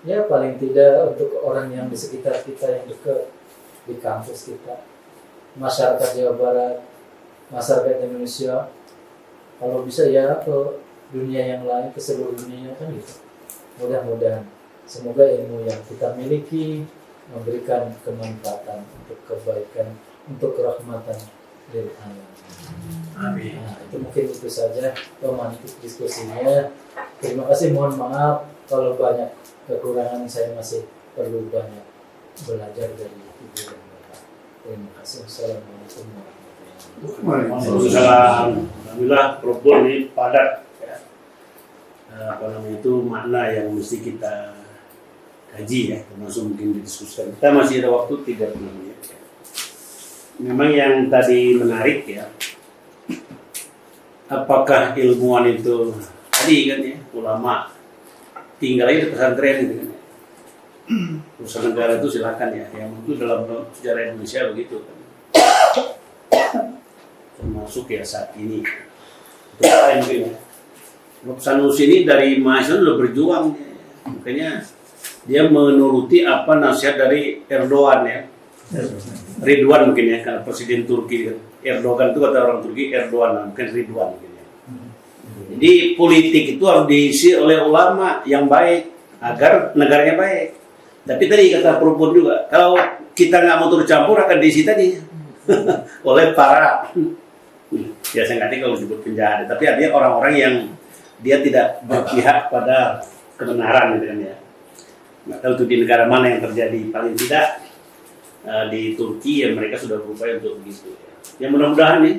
[SPEAKER 1] Ya, paling tidak untuk orang yang di sekitar kita yang dekat, di kampus kita, masyarakat Jawa Barat, masyarakat Indonesia, kalau bisa ya ke dunia yang lain, ke seluruh dunia kan gitu. Mudah-mudahan semoga ilmu yang kita miliki memberikan kemanfaatan untuk kebaikan, untuk kerahmatan lil alamin.
[SPEAKER 5] Amin.
[SPEAKER 1] Nah, itu mungkin itu saja pemantik diskusinya. Terima kasih, mohon maaf kalau banyak kekurangan, saya masih perlu banyak belajar dari Ibu dan Bapak. Terima kasih. Assalamualaikum warahmatullahi wabarakatuh.
[SPEAKER 5] Waalaikumsalam. Alhamdulillah Prof. ini padat ya. Apa namanya itu makna yang mesti kita kaji ya, termasuk mungkin didiskusikan. Kita masih ada waktu 30 menit. Ya. Memang yang tadi menarik ya, apakah ilmuwan itu tadi kan ya, ulama tinggal aja di pesantren gitu kan ya. Urusan negara itu silakan ya, yang itu dalam sejarah Indonesia begitu kan. Termasuk ya saat ini itu lain mungkin ya. Prof. Sanusi ini dari mahasiswa sudah berjuang ya. Makanya dia menuruti apa nasihat dari Erdogan ya, Ridwan mungkin ya, karena presiden Turki kan. Erdogan itu kata orang Turki, Erdogan mungkin Ridwan mungkin ya. Jadi politik itu harus diisi oleh ulama yang baik agar negaranya baik. Tapi tadi kata Prof. juga, kalau kita nggak mau turut campur akan diisi tadi oleh para ya saya ngerti kalau disebut penjahat, tapi artinya orang-orang yang dia tidak berpihak pada kebenaran gitu kan ya. Nggak tahu itu di negara mana yang terjadi, paling tidak di Turki ya mereka sudah berupaya untuk begitu ya. Mudah-mudahan nih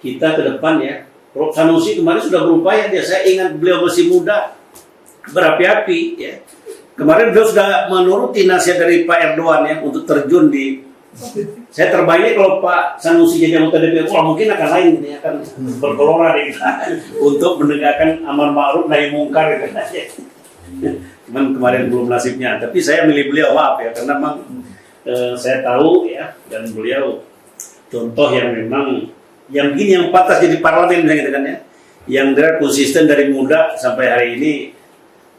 [SPEAKER 5] kita ke depan ya, Prof. Sanusi kemarin sudah berupaya dia, saya ingat beliau masih muda berapi-api ya. Kemarin beliau sudah menuruti nasihat dari Pak Erdogan ya untuk terjun di, saya terbayangnya kalau Pak Sanusi jadi anggota DPR, wah mungkin akan lain ini akan berkelora deh untuk menegakkan amar ma'ruf nahi mungkar gitu. Cuman kemarin belum nasibnya, tapi saya milih beliau, maaf ya, karena memang saya tahu ya, dan beliau contoh yang memang yang begini, yang pantas jadi parlemen gitu kan ya, yang dia konsisten dari muda sampai hari ini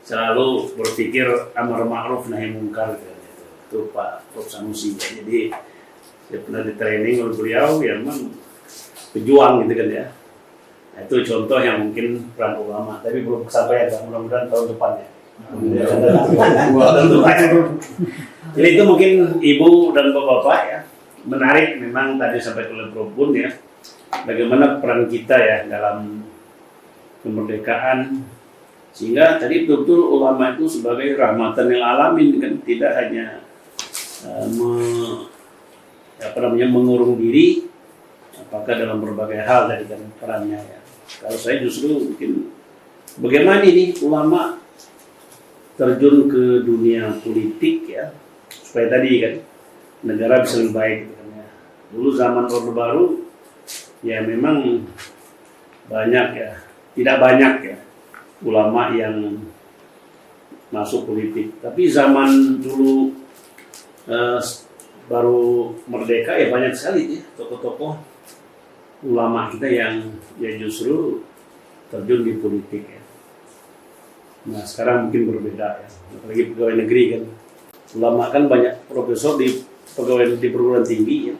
[SPEAKER 5] selalu berpikir amar ma'ruf nahi mungkar gitu. Itu Pak Prof. Sanusi. Jadi saya pernah di training oleh beliau yang memang pejuang gitu kan ya. Nah, itu contoh yang mungkin peran ulama, tapi belum kesampaian, mudah-mudahan tahun depan ya. Jadi itu mungkin Ibu dan Bapak ya, menarik memang tadi sampai oleh Prof. Bun ya, bagaimana peran kita ya dalam kemerdekaan Sehingga tadi betul-betul ulama itu sebagai rahmatan lil alamin kan, tidak hanya mengurung diri apakah dalam berbagai hal tadi kan perannya ya. Kalau saya justru mungkin bagaimana ini ulama terjun ke dunia politik ya, supaya tadi kan negara bisa lebih baik gitu kan, ya. Dulu zaman Orde Baru ya memang banyak ya, tidak banyak ya ulama yang masuk politik. Tapi zaman dulu baru merdeka ya banyak sekali ya tokoh-tokoh ulama kita yang ya justru terjun di politik ya. Nah sekarang mungkin berbeda ya, apalagi pegawai negeri kan. Ulama kan banyak profesor di pegawai di perguruan tinggi ya.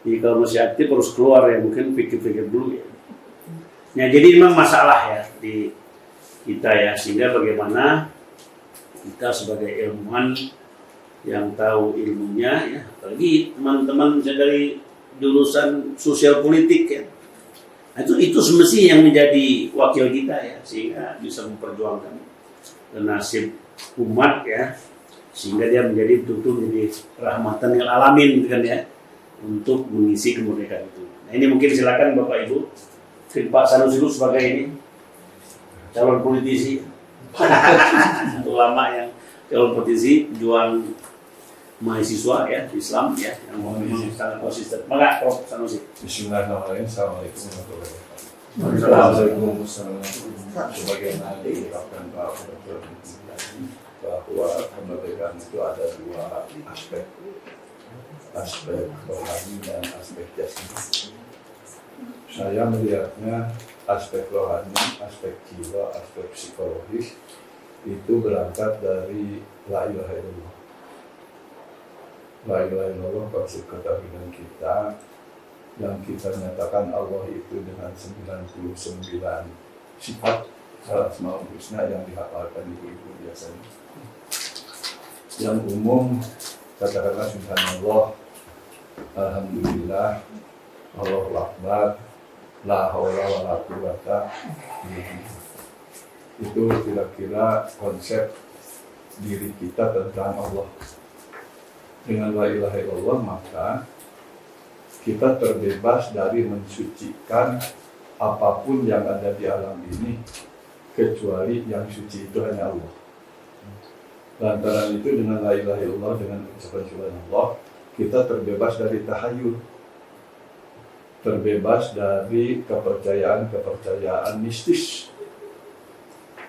[SPEAKER 5] Jadi kalau masih aktif harus keluar ya, mungkin pikir-pikir dulu ya. Nah jadi memang masalah ya di kita ya, sehingga bagaimana kita sebagai ilmuwan yang tahu ilmunya ya, apalagi teman-teman dari jurusan sosial politik ya. Nah, itu semestinya yang menjadi wakil kita ya, sehingga bisa memperjuangkan nasib umat ya, sehingga dia menjadi betul-betul menjadi rahmatan lil alamin kan ya, untuk mengisi kemerdekaan itu. Nah ini mungkin silakan Bapak Ibu, mungkin Pak Sanusi dulu sebagai ini calon politisi, ulama yang calon politisi, juang mahasiswa ya Islam ya, yang memang sangat konsisten. Maka Prof Sanusi.
[SPEAKER 3] Bismillahirrahmanirrahim. Assalamualaikum warahmatullahi wabarakatuh. Waalaikumsalam. Sebagaimana diungkapkan Pak Dr. bahwa kemerdekaan itu ada dua aspek rohani dan aspek jasmani. Saya melihatnya aspek rohani, aspek jiwa, aspek psikologis itu berangkat dari la ilaha illallah. La ilaha illallah konsep ketahuan kita yang kita nyatakan Allah itu dengan 99 sifat Asmaul Husna yang dihafalkan ibu-ibu biasanya. Yang umum katakanlah subhanallah, alhamdulillah, Allahu Akbar, la haula wala quwata illa billah. Itu kira-kira konsep diri kita tentang Allah. Dengan la ilaha illallah maka kita terbebas dari mensucikan apapun yang ada di alam ini kecuali yang suci itu hanya Allah. Lantaran itu dengan la ilaha illallah, dengan ucapan subhanallah, kita terbebas dari tahayul, terbebas dari kepercayaan mistis,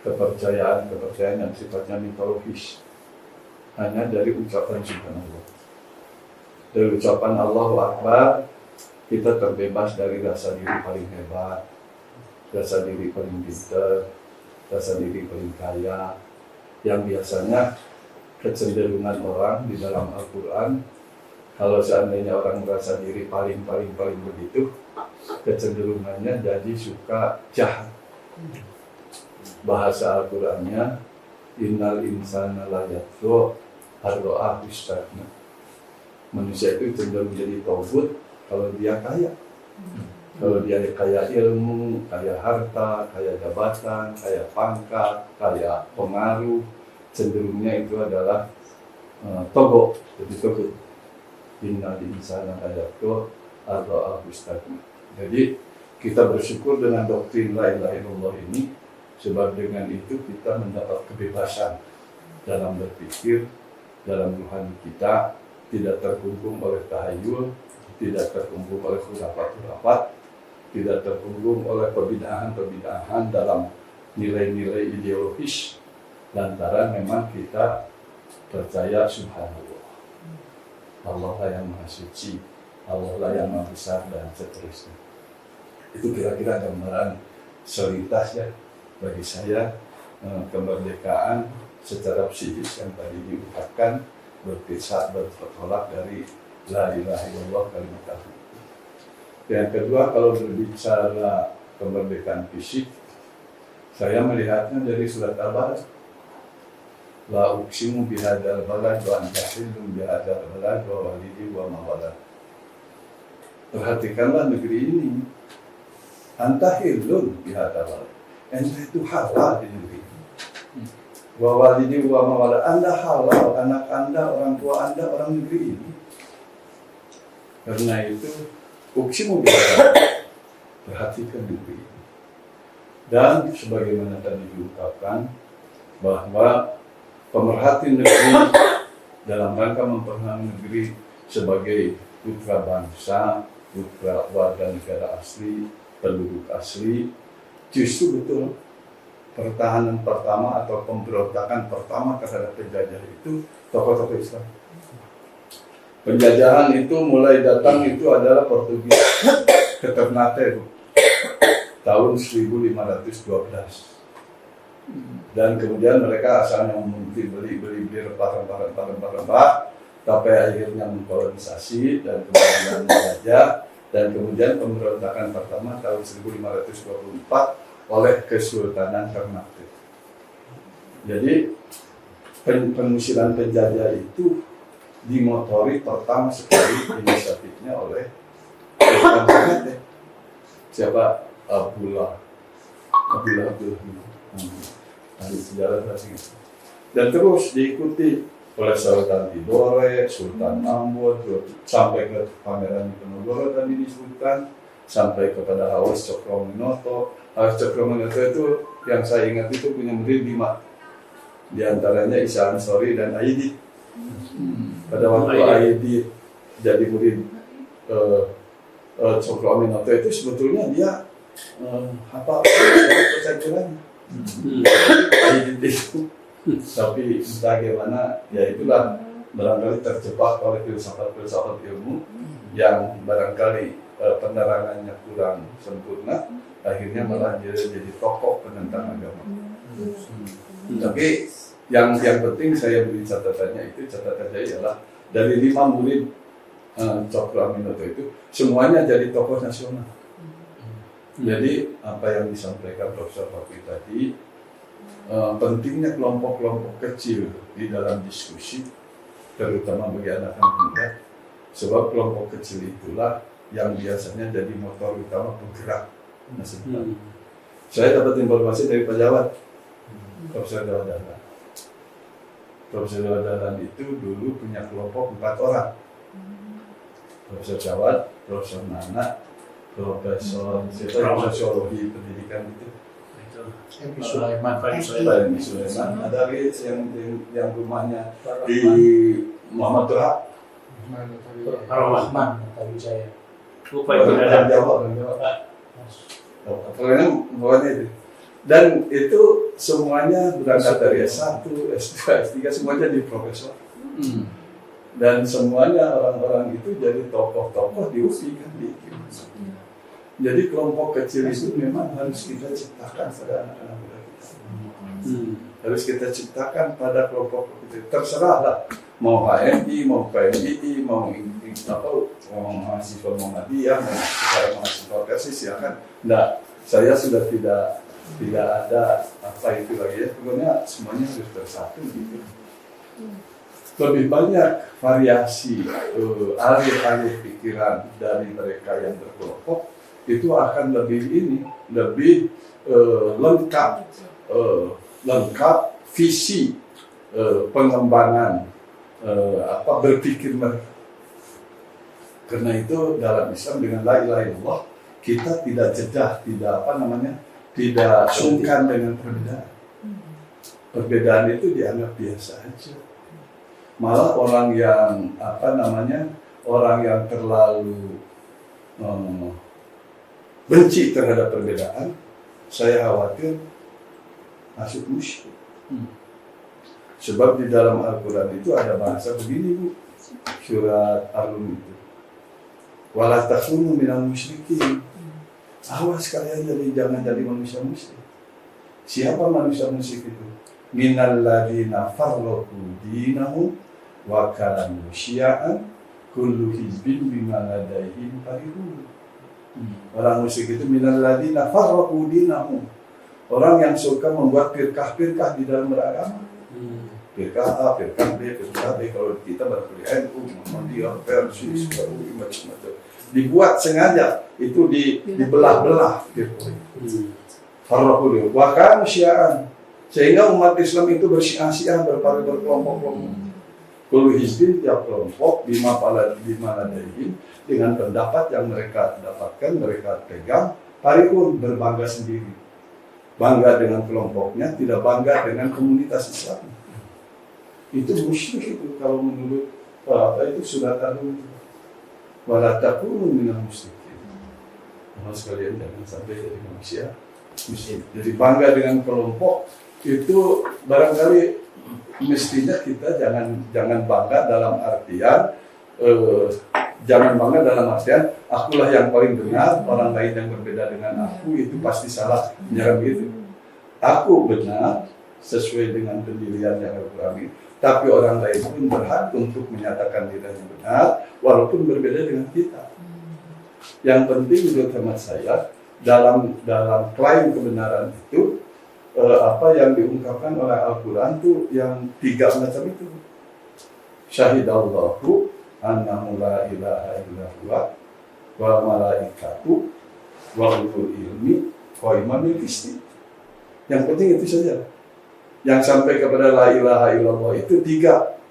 [SPEAKER 3] kepercayaan yang sifatnya mitologis. Hanya dari ucapan subhanallah. Dari ucapan Allahu Akbar, kita terbebas dari rasa diri paling hebat, rasa diri paling pintar, rasa diri paling kaya, yang biasanya kecenderungan orang di dalam Al-Quran. Kalau seandainya orang merasa diri paling begitu, kecenderungannya jadi suka jahat. Bahasa Al-Qurannya, innal insana la yatgha ar-ra'a istagna. Manusia itu cenderung menjadi togut kalau dia kaya. Kalau dia kaya ilmu, kaya harta, kaya jabatan, kaya pangkat, kaya pengaruh, cenderungnya itu adalah togo, jadi togut. Innal insana la yatgha ar-ra'a istagna. Jadi kita bersyukur dengan doktrin la ilaha illallah ini, sebab dengan itu kita mendapat kebebasan dalam berpikir, dalam rohani kita, tidak terkungkung oleh tahayul, tidak terkungkung oleh khurafat-khurafat, tidak terkungkung oleh perbedaan dalam nilai-nilai ideologis, lantaran memang kita percaya subhanallah, Allah lah yang maha suci, Allah lah yang maha besar, dan seterusnya. Itu kira-kira gambaran soliditas ya bagi saya, kemerdekaan secara psikis yang tadi diungkapkan bertolak dari la ilaha illallah kalimat tauhid. Yang kedua, kalau berbicara kemerdekaan fisik, saya melihatnya dari surat Al-Balad. La uqsimu bihadzal balad wa anta hillun bihadzal balad wa walidi wa ma walad. Perhatikanlah negeri ini. Anta hillun bihadzal balad. Enta itu halal di negeri ini. Wa walidi wa mawala, Anda halal, anak Anda, orang tua Anda, orang negeri ini. Karena itu, uksimu billah, perhatikan negeri ini. Dan sebagaimana tadi diungkapkan, bahwa pemerhati negeri dalam rangka memperhatikan negeri sebagai putra bangsa, putra warga negara asli, penduduk asli, justru betul pertahanan pertama atau pemberontakan pertama terhadap penjajah itu tokoh-tokoh Islam. Penjajahan itu mulai datang itu adalah Portugis ke Ternate tahun 1512. Dan kemudian mereka asalnya beli rempah-rempah, tapi akhirnya mengkolonisasi dan kemudian menjajah, dan kemudian pemberontakan pertama tahun 1524 oleh Kesultanan Ternate. Jadi pengusiran penjajah itu dimotori pertama sekali inisiatifnya oleh Kesultanan Ternate. Siapa? Abdullah ahli sejarah asing. Dan terus diikuti oleh Sultan Tidore, Sultan Mahmud, sampai ke Pangeran Diponegoro tadi disebutkan, sampai kepada Awais Cokroaminoto. Awais Cokroaminoto itu yang saya ingat itu punya murid 5, di antaranya Isa Ansori dan Aidit. Pada waktu Aidit jadi murid Cokroaminoto itu sebetulnya dia apa kecantilannya Aidit itu, tapi bagaimana ya itulah barangkali terjebak oleh filsafat ilmu yang barangkali penerangannya kurang sempurna, akhirnya malah jadi tokoh penentang agama. Tapi yang penting saya beri catatannya ialah dari 5 murid Cokroaminoto itu semuanya jadi tokoh nasional. Jadi apa yang disampaikan Profesor Fakih tadi, pentingnya kelompok-kelompok kecil di dalam diskusi, terutama bagi anak-anak muda, sebab kelompok kecil itulah yang biasanya jadi motor utama penggerak masa depan. Saya dapat informasi dari Pak Jawad, Profesor Jawad Dahlan. Profesor Jawad Dahlan itu dulu punya kelompok 4 orang. Profesor Jawad, Profesor Nana, Profesor Sosiologi Pendidikan itu.
[SPEAKER 4] Ebi Sulaiman.
[SPEAKER 3] Ada yang rumahnya di Muhammad Toha.
[SPEAKER 1] Rahman tadi saya.
[SPEAKER 2] Lupa itu ada.
[SPEAKER 3] Pokoknya itu. Dan itu semuanya berangkat dari S1, S2, S3, semuanya di profesor. Dan semuanya orang-orang itu jadi tokoh-tokoh di UPI kan di IKIM. Jadi kelompok kecil itu memang harus kita ciptakan pada anak-anak muda kita. Harus kita ciptakan pada kelompok kecil. Terserahlah mau HMI, mau PMII, mau mahasiswa Muhammadiyah, mau mahasiswa Persis, silakan. Nah, saya sudah tidak ada apa itu lagi ya. Pokoknya semuanya harus bersatu gitu. Lebih banyak variasi alih-alih pikiran dari mereka yang berkelompok, itu akan lebih lengkap visi pengembangan berpikir mereka. Karena itu dalam Islam dengan la ilaha illallah kita tidak jedah, tidak sungkan dengan perbedaan. Perbedaan itu dianggap biasa aja. Malah orang yang terlalu benci terhadap perbedaan, saya khawatir masuk musyrik. Sebab di dalam Al-Quran itu ada bahasa begini, Bu, surat Ar-Rum itu, wala takunu minal musyrikin. Awas kalian jangan jadi manusia musyrik. Siapa manusia musyrik itu? Minal ladina farraqu dinahum wa kanu syi'an kullu hizbin bima ladaihim farihun. Orang musyrik itu minal ladina farraqu dinahum. Orang yang suka membuat firqah-firqah di dalam beragama. Firqah A, firqah B, firqah B. Kalau kita berkuliah NU, Muhammadiyah, Persis, macam-macam. Dibuat sengaja, itu dibelah-belah gitu. Farraqu wa kanu syi'an. Sehingga umat Islam itu bersiah-siah berkelompok-kelompok. Kullu hizbin, tiap kelompok bima ladaihim, dengan pendapat yang mereka dapatkan, mereka pegang, parihun, berbangga sendiri. Bangga dengan kelompoknya, tidak bangga dengan komunitas Islam. Itu musyrik itu kalau menurut itu sudah tahu. Wala takunu minal musyrikin. Mas sekalian jangan sampai jadi manusia musyrik. Jadi bangga dengan kelompok itu barangkali mestinya kita jangan bangga dalam artian akulah yang paling benar, orang lain yang berbeda dengan aku itu pasti salah, jangan begitu. Aku benar sesuai dengan pendirian yang Al-Qur'an, tapi orang lain pun berhak untuk menyatakan dirinya benar walaupun berbeda dengan kita. Yang penting menurut hemat saya dalam klaim kebenaran itu apa yang diungkapkan oleh Al-Quran itu yang 3 macam itu. Syahidallahu annahu la ilaha illa huwa wa malaikatu wa ulul ilmi qaiman bil qisti. Yang penting itu saja. Yang sampai kepada la ilaha illallah itu 3.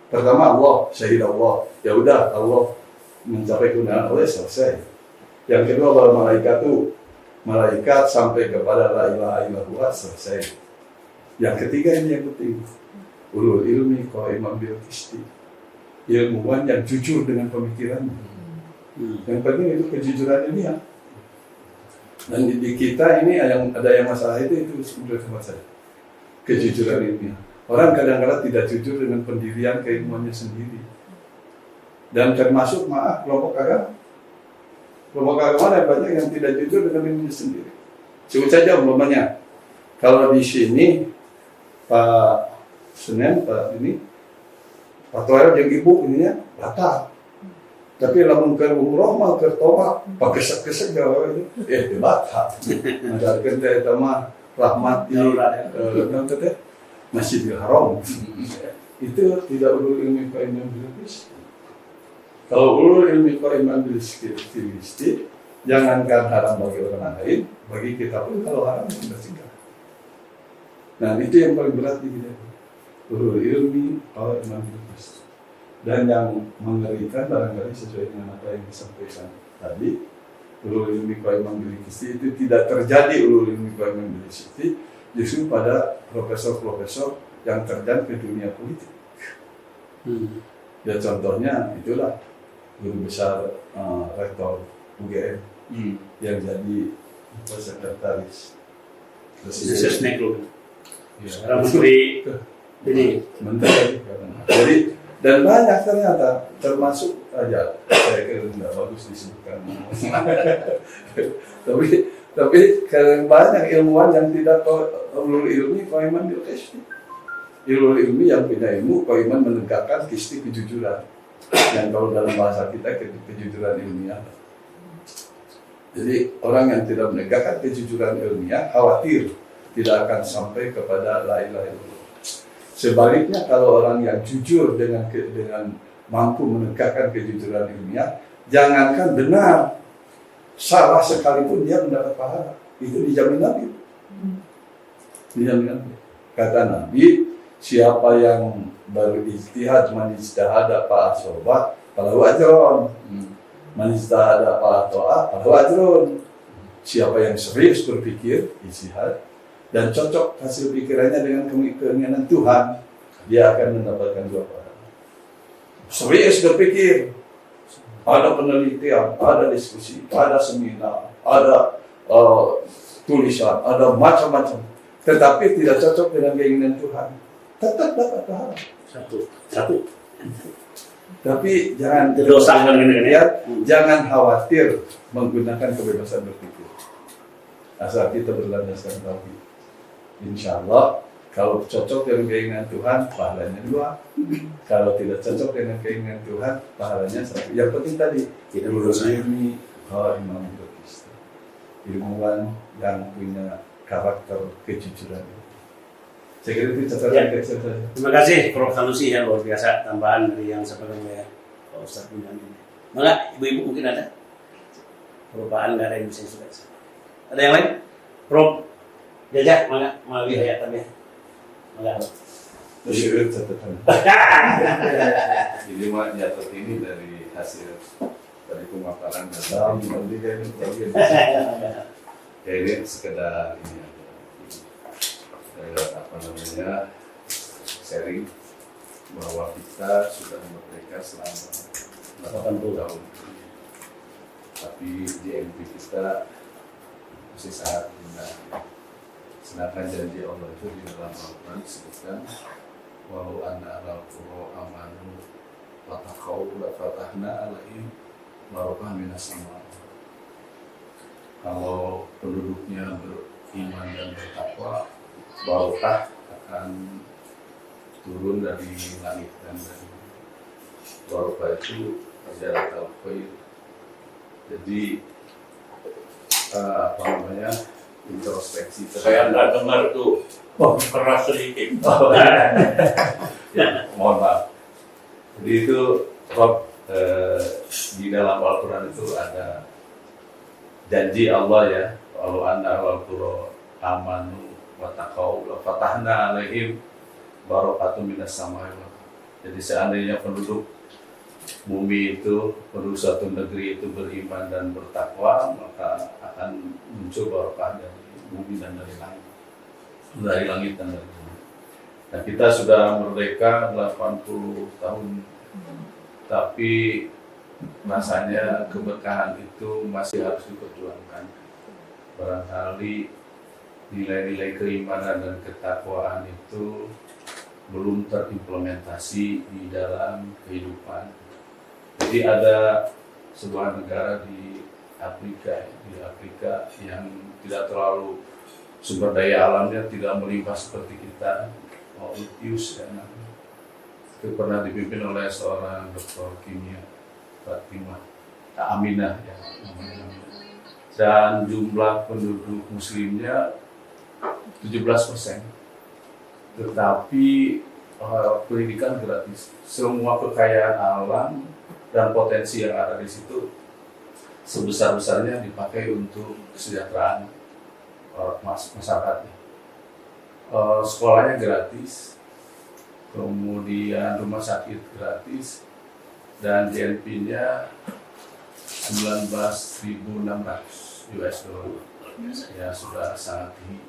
[SPEAKER 3] Pertama Allah, syahidallah. Ya udah Allah mencapai kebenaran Allah selesai. Yang kedua wal malaikatu, malaikat sampai kepada la ilaha illallah selesai. Yang ketiga ini yang penting, ulul ilmi qaiman bil qisti, ilmuwan yang jujur dengan pemikirannya. Yang penting itu kejujuran ilmiah. Dan di kita ini yang ada yang masalah itu menurut hemat saya, kejujuran ilmiah. Orang kadang-kadang tidak jujur dengan pendirian keilmuannya sendiri. Dan termasuk kelompok agama. Kelompok agama ada banyak yang tidak jujur dengan ilmunya sendiri. Sebut saja umpamanya, kalau di sini Pak Senen, Pak Toel yang ibu ininya batal. Tapi lamun ke umroh mah ke tawaf, pakai kesek-kesek gawe itu batal. Ajarkan teh mah rahmati Masjidil Haram. Itu tidak ulul ilmi qaiman bil qisti. Kalau ulul ilmi qaiman bil qisti, jangankan haram bagi orang lain, bagi kita pun kalau haram kita cegah. Nah itu yang paling berat di kita. Ulul ilmi qaiman bil qisti. Dan yang mengerikan barangkali sesuai dengan apa yang disampaikan tadi, ulul ilmi qaiman bil qisti itu tidak terjadi ulul ilmi qaiman bil qisti justru pada profesor-profesor yang terjun ke dunia politik. Ya contohnya itulah guru besar rektor UGM yang jadi sekretaris
[SPEAKER 5] Sesnek loh. Sekarang menteri ini.
[SPEAKER 3] Menteri. Jadi dan banyak ternyata termasuk aja saya kira tidak bagus disebutkan. tapi karena banyak ilmuwan yang tidak ulul ilmi qaiman bil qisti. Ulul ilmi yang punya ilmu qaiman menegakkan qisti kejujuran. Yang kalau dalam bahasa kita kejujuran ilmiah. Jadi orang yang tidak menegakkan kejujuran ilmiah khawatir tidak akan sampai kepada la ilaha illallah. Sebaliknya kalau orang yang jujur dengan mampu menegakkan kejujuran ilmiah, jangankan benar, salah sekalipun dia mendapat pahala. Itu dijamin Nabi. Dijamin Nabi. Kata Nabi, siapa yang berijtihad man ijtahada fa asoba falahu ajrun. Man ijtahada fa to'a falahu ajrun. Siapa yang serius berpikir, ijtihad dan cocok hasil pikirannya dengan keinginan Tuhan, dia akan mendapatkan 2 pahala. Serius berpikir, ada penelitian, ada diskusi, ada seminar, ada tulisan, ada macam-macam. Tetapi tidak cocok dengan keinginan Tuhan, tetap dapat pahala. Satu. Tapi jangan jangan khawatir menggunakan kebebasan berpikir. Asal kita berlandaskan tauhid. Insya Allah kalau cocok dengan keinginan Tuhan, pahalanya 2. Kalau tidak cocok dengan keinginan Tuhan, pahalanya 1. Yang penting tadi tidak ilmi qaiman bil qisti. Ilmuwan yang punya karakter kejujuran. Saya kira itu catatan kecil saja.
[SPEAKER 5] Terima kasih Prof. Sanusi yang luar biasa tambahan dari yang seperti oleh Pak Ustadz Bunyan ini. Maka ibu-ibu mungkin ada perubahan nggak ada yang bisa disebut. Ada yang lain? Prof. Jajak, mana melalui ayat tadi. Enggak.
[SPEAKER 3] Terus catatan. Jadi mah nyatet ini dari hasil dari pemaparan dan nanti kan ya ini sekedar ini apa namanya sharing bahwa kita sudah merdeka selama 80 tahun, tapi DMP kita masih sangat rendah. Sedangkan janji Allah itu di dalam Al-Quran disebutkan walau anna alal qura amanu wa taqaw la fatahna alaihim barakah minas sama. Kalau penduduknya beriman dan bertakwa, barakah akan turun dari langit dan dari barakah itu adalah khair. Jadi apa namanya, introspeksi
[SPEAKER 2] Saya nggak dengar tuh. Keras sedikit.
[SPEAKER 3] Ya, mohon maaf. Jadi itu Rob, di dalam Al-Quran itu ada janji Allah ya, walau anna al-qura amanu wa taqaw la fatahna alaihim barakatun minas samai. Jadi seandainya penduduk bumi itu, penduduk suatu negeri itu beriman dan bertakwa, maka akan muncul barokah dari bumi dan dari langit dan dari bumi. Nah, kita sudah merdeka 80 tahun, tapi rasanya keberkahan itu masih harus diperjuangkan. Barangkali nilai-nilai keimanan dan ketakwaan itu belum terimplementasi di dalam kehidupan. Jadi ada sebuah negara di Afrika yang tidak terlalu sumber daya alamnya tidak melimpah seperti kita, Mauritius ya, itu pernah dipimpin oleh seorang dokter kimia Fatimah Aminah ya, dan jumlah penduduk muslimnya 17%, tetapi pendidikan gratis, semua kekayaan alam dan potensi yang ada di situ sebesar-besarnya dipakai untuk kesejahteraan masyarakatnya. Sekolahnya gratis, kemudian rumah sakit gratis, dan GNP-nya 19.600 US dollar. Ya, sudah sangat tinggi.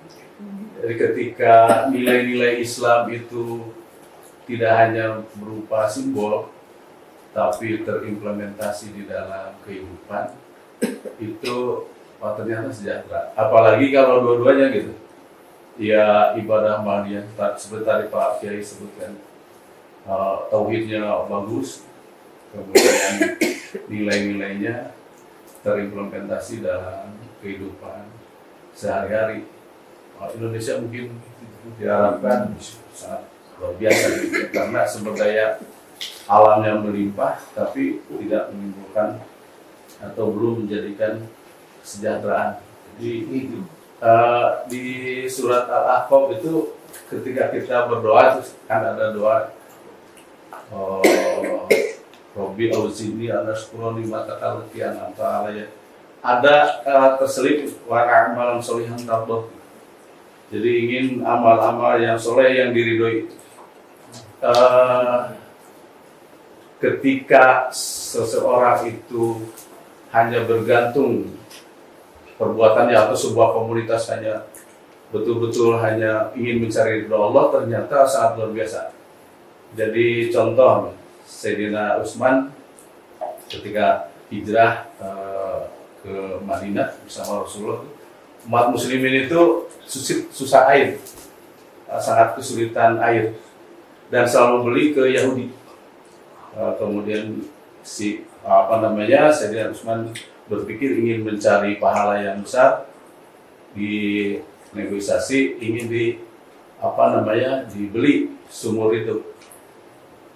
[SPEAKER 3] Jadi ketika nilai-nilai Islam itu tidak hanya berupa simbol, tapi terimplementasi di dalam kehidupan, itu ternyata sejahtera. Apalagi kalau dua-duanya gitu. Ya, ibadah maliyah seperti tadi Pak Kiai sebutkan, tauhidnya bagus, kemudian nilai-nilainya terimplementasi dalam kehidupan sehari-hari. Indonesia mungkin diharapkan sangat luar biasa gitu, karena sumber daya alam yang melimpah, tapi tidak menimbulkan atau belum menjadikan kesejahteraan. Jadi di surat Al-Ahqaf itu ketika kita berdoa terus kan ada doa Robbi auzini anashkura ni'mataka allati an'amta alayya. Ada terselip wa a'malan sholihan tardah. Jadi ingin amal-amal yang soleh yang diridhoi. Ketika seseorang itu hanya bergantung perbuatannya atau sebuah komunitas hanya betul-betul hanya ingin mencari ridho Allah, ternyata sangat luar biasa. Jadi contoh Sayyidina Utsman ketika hijrah ke Madinah bersama Rasulullah, umat muslimin itu susah air, sangat kesulitan air, dan selalu beli ke Yahudi. Kemudian Sayyidina Utsman berpikir ingin mencari pahala yang besar, di negosiasi ingin dibeli sumur itu,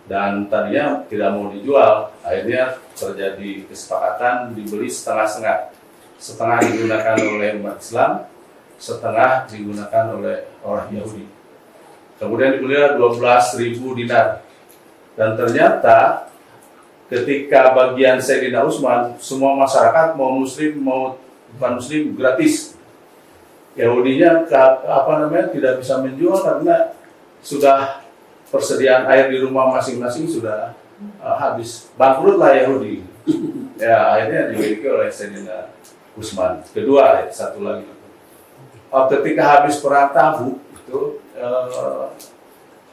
[SPEAKER 3] dan tadinya tidak mau dijual. Akhirnya terjadi kesepakatan dibeli setengah-setengah, setengah digunakan oleh umat Islam, setengah digunakan oleh orang Yahudi. Kemudian dibelilah 12.000 dinar, dan ternyata ketika bagian Sayyidina Utsman, semua masyarakat mau muslim mau bukan muslim gratis. Yahudinya tidak bisa menjual karena sudah persediaan air di rumah masing-masing sudah habis, bangkrut lah Yahudi. Ya akhirnya dimiliki oleh Sayyidina Utsman. Kedua, satu lagi. Ketika habis perang Tabuk itu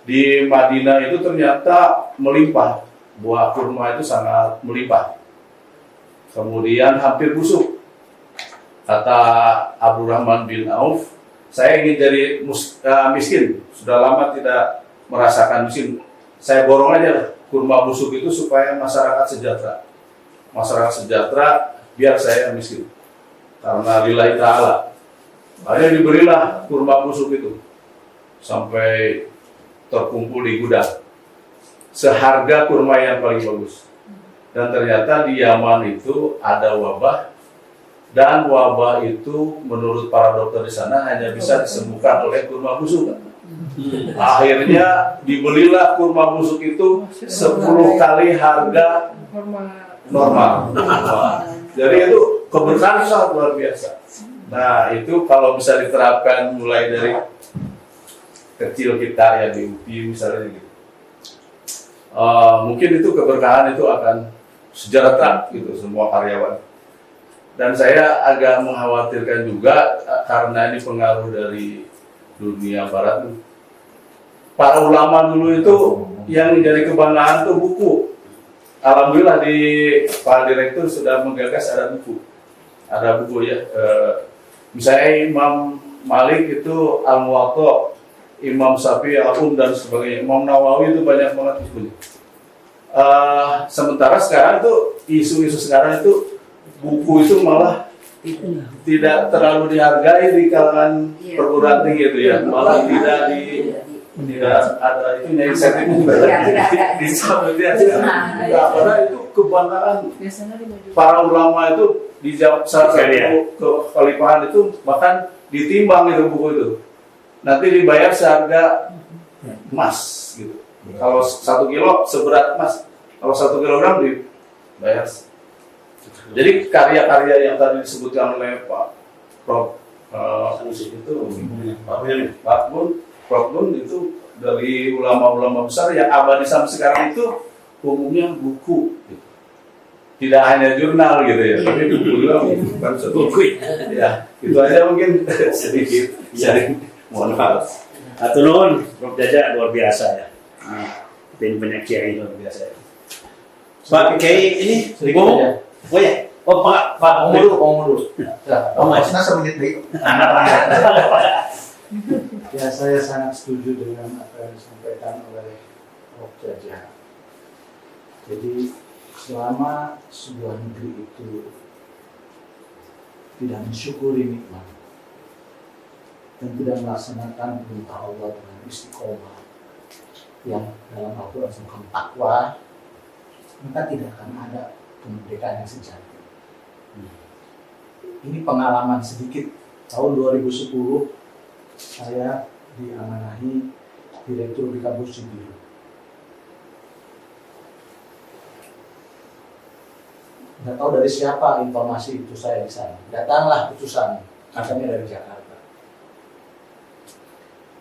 [SPEAKER 3] di Madinah itu ternyata melimpah, buah kurma itu sangat melimpah. Kemudian hampir busuk. Kata Abdurrahman bin Auf, saya ingin jadi miskin, sudah lama tidak merasakan miskin. Saya borong aja kurma busuk itu supaya masyarakat sejahtera. Masyarakat sejahtera, biar saya miskin. Karena lillahi ta'ala. Akhirnya diberilah kurma busuk itu. Sampai terkumpul di gudang. Seharga kurma yang paling bagus. Dan ternyata di Yaman itu ada wabah. Dan wabah itu menurut para dokter di sana hanya bisa disembuhkan oleh kurma busuk. Akhirnya dibelilah kurma busuk itu 10 kali harga normal. Jadi itu keberkahan sangat luar biasa. Nah itu kalau bisa diterapkan mulai dari kecil kita ya di UPI misalnya gitu. Mungkin itu keberkahan itu akan sejahtera gitu semua karyawan. Dan saya agak mengkhawatirkan juga karena ini pengaruh dari dunia barat. Para ulama dulu itu yang menjadi kebanggaan itu buku. Alhamdulillah di Pak Direktur sudah menggagas ada buku. Ada buku ya. Misalnya Imam Malik itu Al-Muwatta, Imam Syafi'i Al-Um dan sebagainya. Imam Nawawi itu banyak banget bukunya. Sementara sekarang itu isu-isu sekarang itu buku itu malah tidak terlalu dihargai di kalangan perguruan tinggi itu ya, malah tidak ada itu insentif di karena itu kebanggaan para ulama itu di salah satu kekhalifahan itu bahkan ditimbang itu buku itu nanti dibayar seharga emas gitu. Kalau 1 kilo seberat emas, kalau 1 kilogram dibayar. Jadi karya-karya yang tadi disebutkan oleh Pak Prof itu Pak Bun itu dari ulama-ulama besar yang abadi sampai sekarang itu umumnya buku gitu. Tidak hanya jurnal gitu ya, tapi buku juga bukan satu buku ya. Itu aja mungkin sedikit mohon maaf.
[SPEAKER 5] Aturun, Prof Jaja luar biasa ya. Dan banyak kiai luar biasa ya. Pak Kiai ini ngomong. Oh ya, Pak ngomong.
[SPEAKER 4] Masnya semenit lagi.
[SPEAKER 1] Ya, saya sangat setuju dengan apa yang disampaikan oleh Prof Jaja. Jadi selama sebuah negeri itu tidak mensyukuri nikmat dan tidak melaksanakan perintah Allah dengan istiqomah yang dalam Al-Quran disebutkan takwa, maka tidak akan ada kemerdekaan yang sejati. Ini pengalaman sedikit. Tahun 2010 saya diamanahi Direktur di Kampus Cibiru. Tidak tahu dari siapa informasi itu saya di sana. Datanglah utusan, katanya dari Jakarta,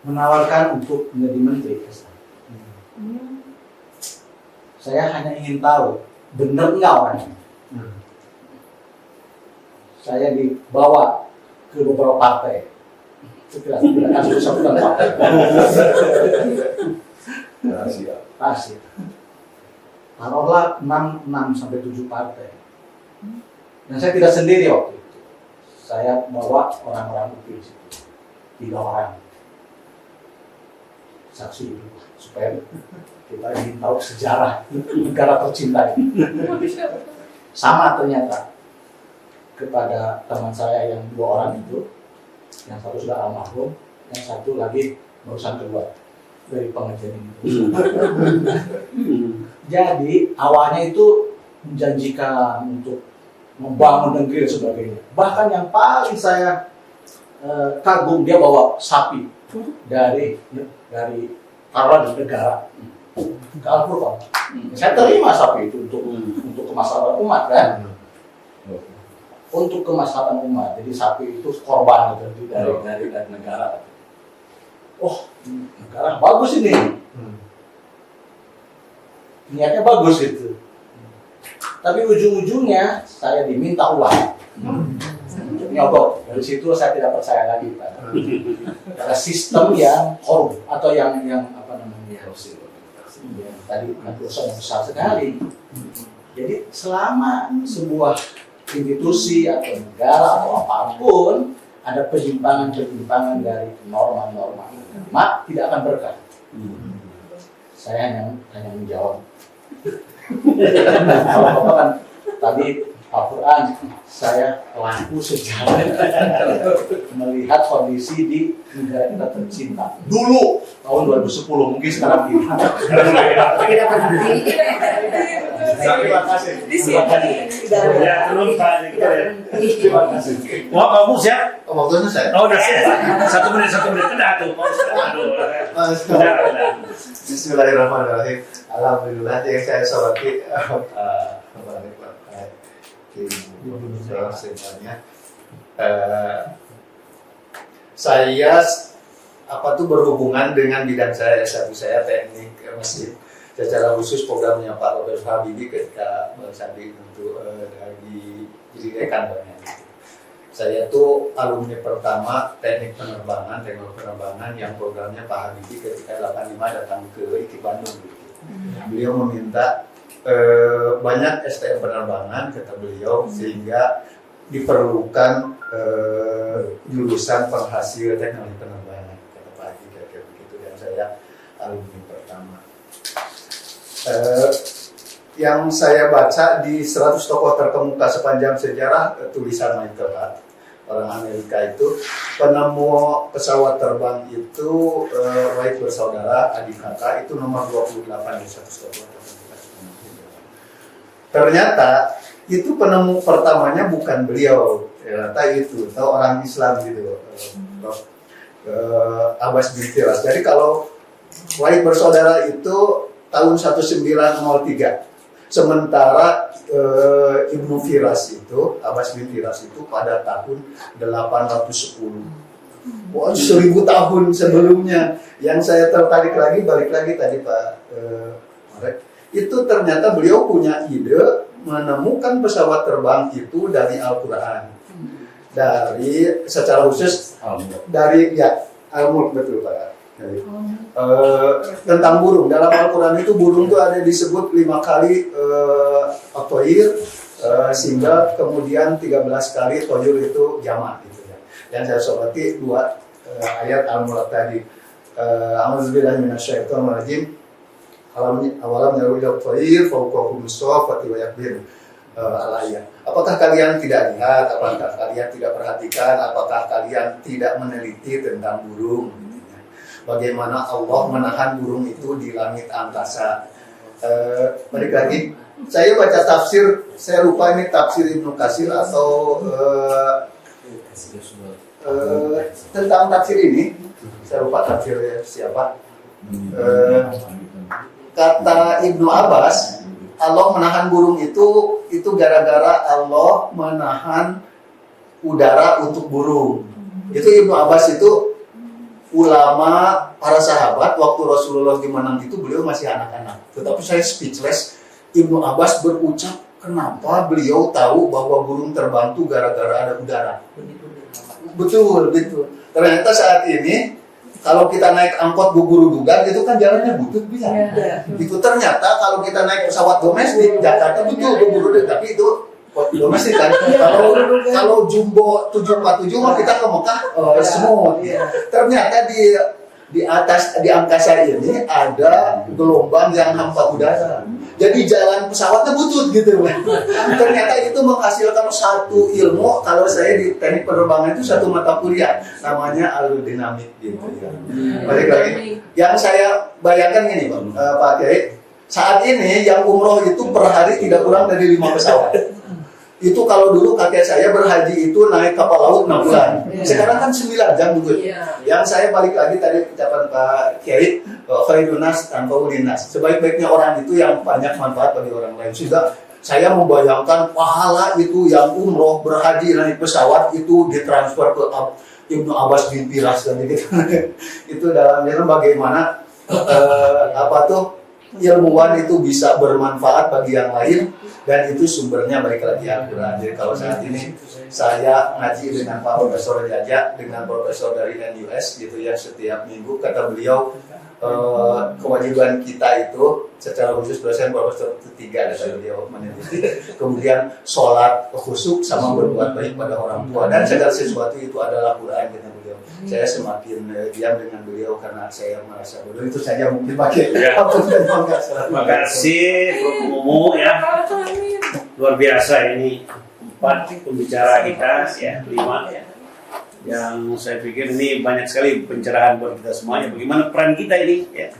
[SPEAKER 1] menawarkan untuk menjadi menteri. Saya hanya ingin tahu benar nggak orangnya. Saya dibawa ke beberapa partai. Tidak kasus sebutan partai. Rahasia. Taruhlah 6 sampai 7 partai. Dan saya tidak sendiri waktu itu. Saya bawa orang-orang UPI di situ. 3 orang. Saksi itu supaya kita ingin tahu sejarah negara tercinta ini. Sama ternyata kepada teman saya yang 2 orang itu, yang satu sudah almarhum, yang satu lagi barusan keluar dari pengajian ini. Jadi awalnya itu menjanjikan untuk membangun negeri dan sebagainya. Bahkan yang paling saya kagum, dia bawa sapi dari taruhan dari negara ke Al-Quran. Saya terima sapi itu untuk kemaslahatan umat kan. Untuk kemaslahatan umat. Jadi sapi itu korban dari negara. Oh,
[SPEAKER 4] Sekarang bagus ini. Niatnya bagus gitu. Tapi ujung-ujungnya saya diminta uang. Nyogok. Dari situ saya tidak percaya lagi pada sistem yang korup atau yang apa namanya? Ya, tadi dosa yang besar sekali. Jadi selama sebuah institusi atau negara atau apapun ada penyimpangan dari norma-norma agama, tidak akan berkah. Saya hanya menjawab. Kalau Bapak kan tadi Al-Quran, saya pelaku sejarah melihat kondisi di negara kita tercinta. Dulu tahun 2010, mungkin sekarang ini. Terima kasih.
[SPEAKER 6] Terima kasih.
[SPEAKER 5] Ya, belum Pak.
[SPEAKER 6] Terima kasih.
[SPEAKER 5] Wah, kamu siap?
[SPEAKER 6] Waktunya saya.
[SPEAKER 5] Oh, udah siap. 1 menit. Udah tuh. Aduh.
[SPEAKER 6] Bismillahirrahmanirrahim. Alhamdulillah yang saya soroti sebenarnya saya berhubungan dengan bidang saya S1 saya teknik mesin, secara khusus programnya Pak Robert Habibie ketika Sandi untuk didirikan banyak. Saya tuh alumni pertama teknik penerbangan yang programnya Pak Habibie ketika 85 datang ke IKI Bandung gitu. Beliau meminta banyak STM penerbangan kata beliau sehingga diperlukan jurusan penghasil teknologi penerbangan kata Pak Haji kira-kira begitu, dan saya alumni pertama. Yang saya baca di 100 tokoh terkemuka sepanjang sejarah tulisan Michael Hart, orang Amerika itu, penemu pesawat terbang itu Wright bersaudara, adik kakak, itu nomor 28 di 100 tokoh terkemuka. Ternyata itu penemu pertamanya bukan beliau, ternyata itu atau orang Islam gitu, Abbas bin Firas. Jadi kalau Wright bersaudara itu tahun 1903. Sementara Ibnu Firas itu, Abbas bin Firas itu pada tahun 810. Wah, 1000 tahun sebelumnya. Yang saya tertarik lagi, balik lagi tadi Pak Marek, itu ternyata beliau punya ide menemukan pesawat terbang itu dari Al-Quran. Dari, secara khusus, dari, ya, Al-Mulk, betul Pak. Tentang burung, dalam Al-Quran itu burung itu ada disebut 5 kali at-thair, sehingga kemudian 13 kali toyur itu jamak gitu ya. Yang saya soroti 2 ayat Al-Mulk tadi. A'udzubillahi minasyaitonir rajim. Awalam yarul at-thair fawqahum safati wa yakbir. Al-ayat. Apakah kalian tidak lihat, apakah kalian tidak perhatikan, apakah kalian tidak meneliti tentang burung? Bagaimana Allah menahan burung itu di langit angkasa. Balik lagi, saya baca tafsir, saya lupa ini tafsir Ibnu Katsir atau tentang tafsir ini, saya lupa tafsir siapa. Kata Ibnu Abbas, Allah menahan burung itu gara-gara Allah menahan udara untuk burung. Itu Ibnu Abbas itu ulama para sahabat waktu Rasulullah di Menang itu beliau masih anak-anak. Tetapi saya speechless. Ibnu Abbas berucap kenapa beliau tahu bahwa burung terbang itu gara-gara ada udara. Betul. Ternyata saat ini kalau kita naik angkot Bogor-Dugan itu kan jalannya butut bisa. Itu ternyata kalau kita naik pesawat domestik Jakarta betul Bogor-Dugan, tapi itu domestik kan. Kalau jumbo 747 mah kita ke Mekah semua. Ternyata di atas di angkasa ini ada gelombang yang hampa udara. Jadi jalan pesawatnya butut gitu. Ternyata itu menghasilkan satu ilmu, kalau saya di teknik penerbangan itu satu mata kuliah namanya aerodinamik gitu ya. Balik lagi. Yang saya bayangkan gini Pak Kiai, saat ini yang umroh itu per hari tidak kurang dari 5 pesawat. Itu kalau dulu kakek saya berhaji itu naik kapal laut 6 bulan. Sekarang kan 9 jam gitu. Yang saya balik lagi tadi ucapan Pak Kiai, khairun nas tanfa'ul linnas. Sebaik-baiknya orang itu yang banyak manfaat bagi orang lain. Sehingga saya membayangkan pahala itu yang umroh berhaji naik pesawat itu ditransfer ke Ibnu Abbas dipiraskan gitu. Itu dalam bagaimana ilmuwan itu bisa bermanfaat bagi yang lain, dan itu sumbernya balik lagi Al-Quran. Jadi kalau saat ini saya ngaji dengan Pak Profesor Jaja, dengan profesor dari NUS gitu ya, setiap minggu kata beliau kewajiban kita itu secara khusus dosen profesor ketiga kata beliau meneliti, kemudian sholat khusyuk sama berbuat baik pada orang tua, dan segala sesuatu itu adalah Quran kata beliau. Saya semakin diam dengan beliau karena saya merasa bodoh. Itu saja mungkin pakai
[SPEAKER 5] Terima kasih Prof. Mumu ya, luar biasa ini 4 pembicara kita ya, 5 ya, yang saya pikir ini banyak sekali pencerahan buat kita semuanya. Bagaimana peran kita ini ya.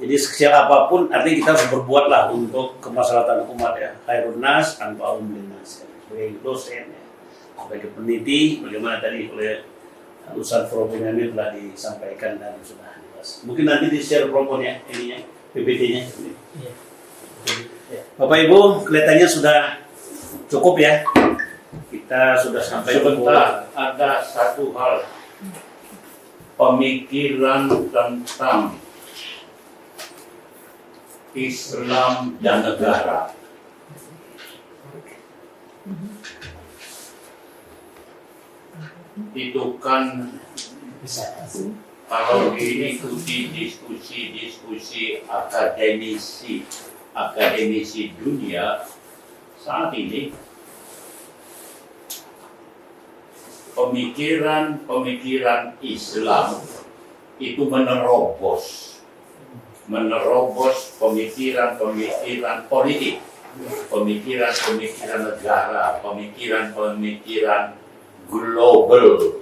[SPEAKER 5] Jadi sekecil apapun artinya kita harus berbuatlah untuk kemaslahatan umat ya. Khairun nas anfa'uhum linnas. Sebagai dosen ya, sebagai peneliti, bagaimana tadi oleh Ustaz Prof. Benyamin telah disampaikan dan sudah dibahas. Mungkin nanti di-share proponnya ininya, PPT-nya. Bapak Ibu, kelihatannya sudah cukup ya. Kita sudah sampai
[SPEAKER 2] Sebentar, ada satu hal. Pemikiran tentang Islam dan negara. Itu kan kalau diikuti diskusi akademisi dunia saat ini, pemikiran Islam itu menerobos pemikiran politik, pemikiran negara, pemikiran global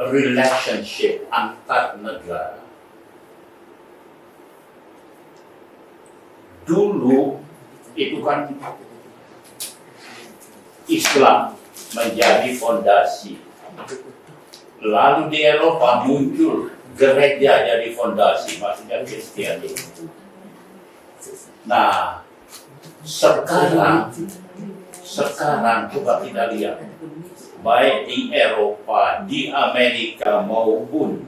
[SPEAKER 2] relationship antar negara. Dulu itu kan Islam menjadi fondasi. Lalu di Eropa muncul gereja jadi fondasi, maksudnya Kristiani. Nah, sekarang coba kita lihat, baik di Eropa, di Amerika maupun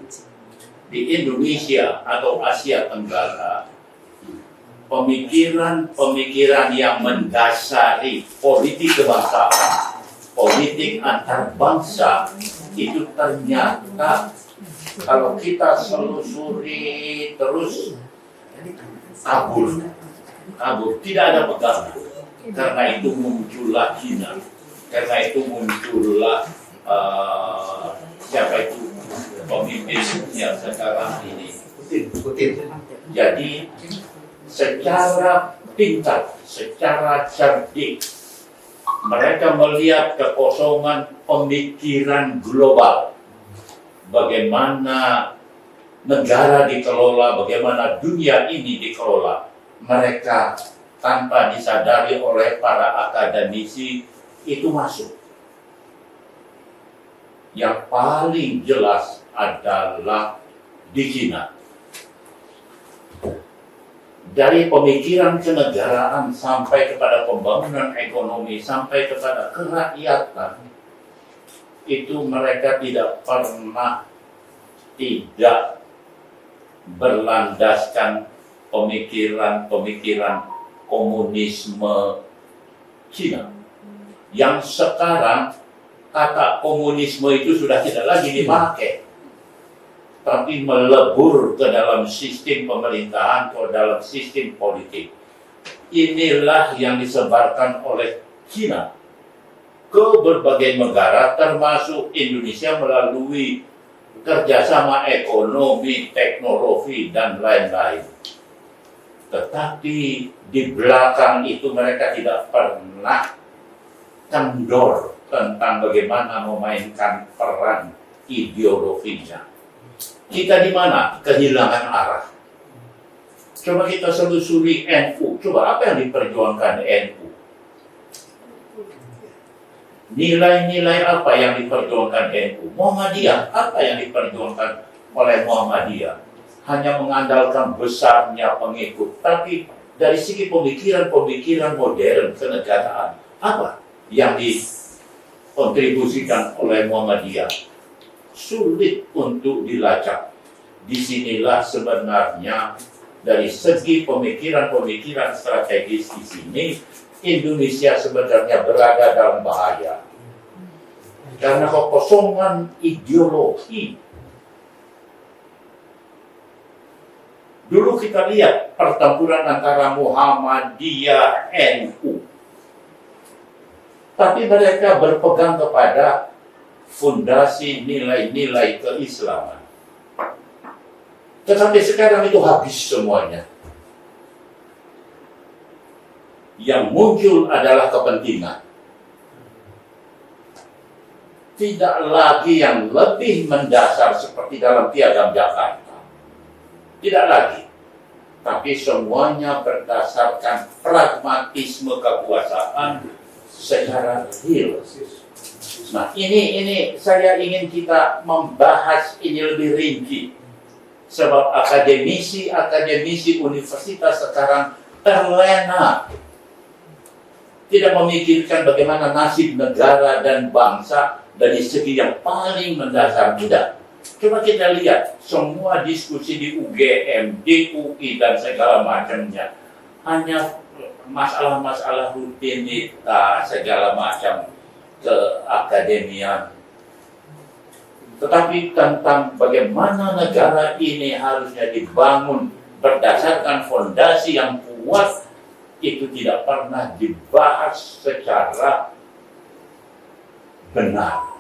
[SPEAKER 2] di Indonesia atau Asia Tenggara, pemikiran yang mendasari politik kebangsaan, politik antar bangsa itu ternyata kalau kita selusuri terus kabur, tidak ada pegangan. Karena itu muncullah Cina, karena itu muncullah siapa itu pemimpin yang sekarang ini, Putin. Jadi secara pintar, secara cerdik, mereka melihat kekosongan pemikiran global. Bagaimana negara dikelola, bagaimana dunia ini dikelola. Mereka tanpa disadari oleh para akademisi itu masuk. Yang paling jelas adalah di Cina. Dari pemikiran kenegaraan sampai kepada pembangunan ekonomi, sampai kepada kerakyatan, itu mereka tidak pernah tidak berlandaskan pemikiran komunisme Cina. Yang sekarang kata komunisme itu sudah tidak lagi dipakai, tapi melebur ke dalam sistem pemerintahan, ke dalam sistem politik. Inilah yang disebarkan oleh Cina ke berbagai negara, termasuk Indonesia melalui kerjasama ekonomi, teknologi, dan lain-lain. Tetapi di belakang itu mereka tidak pernah kendor tentang bagaimana memainkan peran ideologinya. Kita di mana? Kehilangan arah. Coba kita selusuri NU. Coba apa yang diperjuangkan NU? Nilai-nilai apa yang diperjuangkan NU? Muhammadiyah, apa yang diperjuangkan oleh Muhammadiyah? Hanya mengandalkan besarnya pengikut. Tapi dari segi pemikiran modern kenegaraan, apa yang dikontribusikan oleh Muhammadiyah sulit untuk dilacak. Disinilah sebenarnya dari segi pemikiran-pemikiran strategis di sini Indonesia sebenarnya berada dalam bahaya karena kekosongan ideologi. Dulu kita lihat pertempuran antara Muhammadiyah NU, tapi mereka berpegang kepada fondasi nilai-nilai keislaman. Tetapi sekarang itu habis semuanya. Yang muncul adalah kepentingan. Tidak lagi yang lebih mendasar seperti dalam Piagam Jakarta. Tidak lagi. Tapi semuanya berdasarkan pragmatisme kekuasaan secara real. Nah, ini saya ingin kita membahas ini lebih rinci. Sebab akademisi universitas sekarang terlena. Tidak memikirkan bagaimana nasib negara dan bangsa dari segi yang paling mendasar. Tidak. Coba kita lihat semua diskusi di UGM, di UI dan segala macamnya. Hanya masalah-masalah rutinitas, segala macam keakademian. Tetapi tentang bagaimana negara ini harusnya dibangun berdasarkan fondasi yang kuat, itu tidak pernah dibahas secara benar.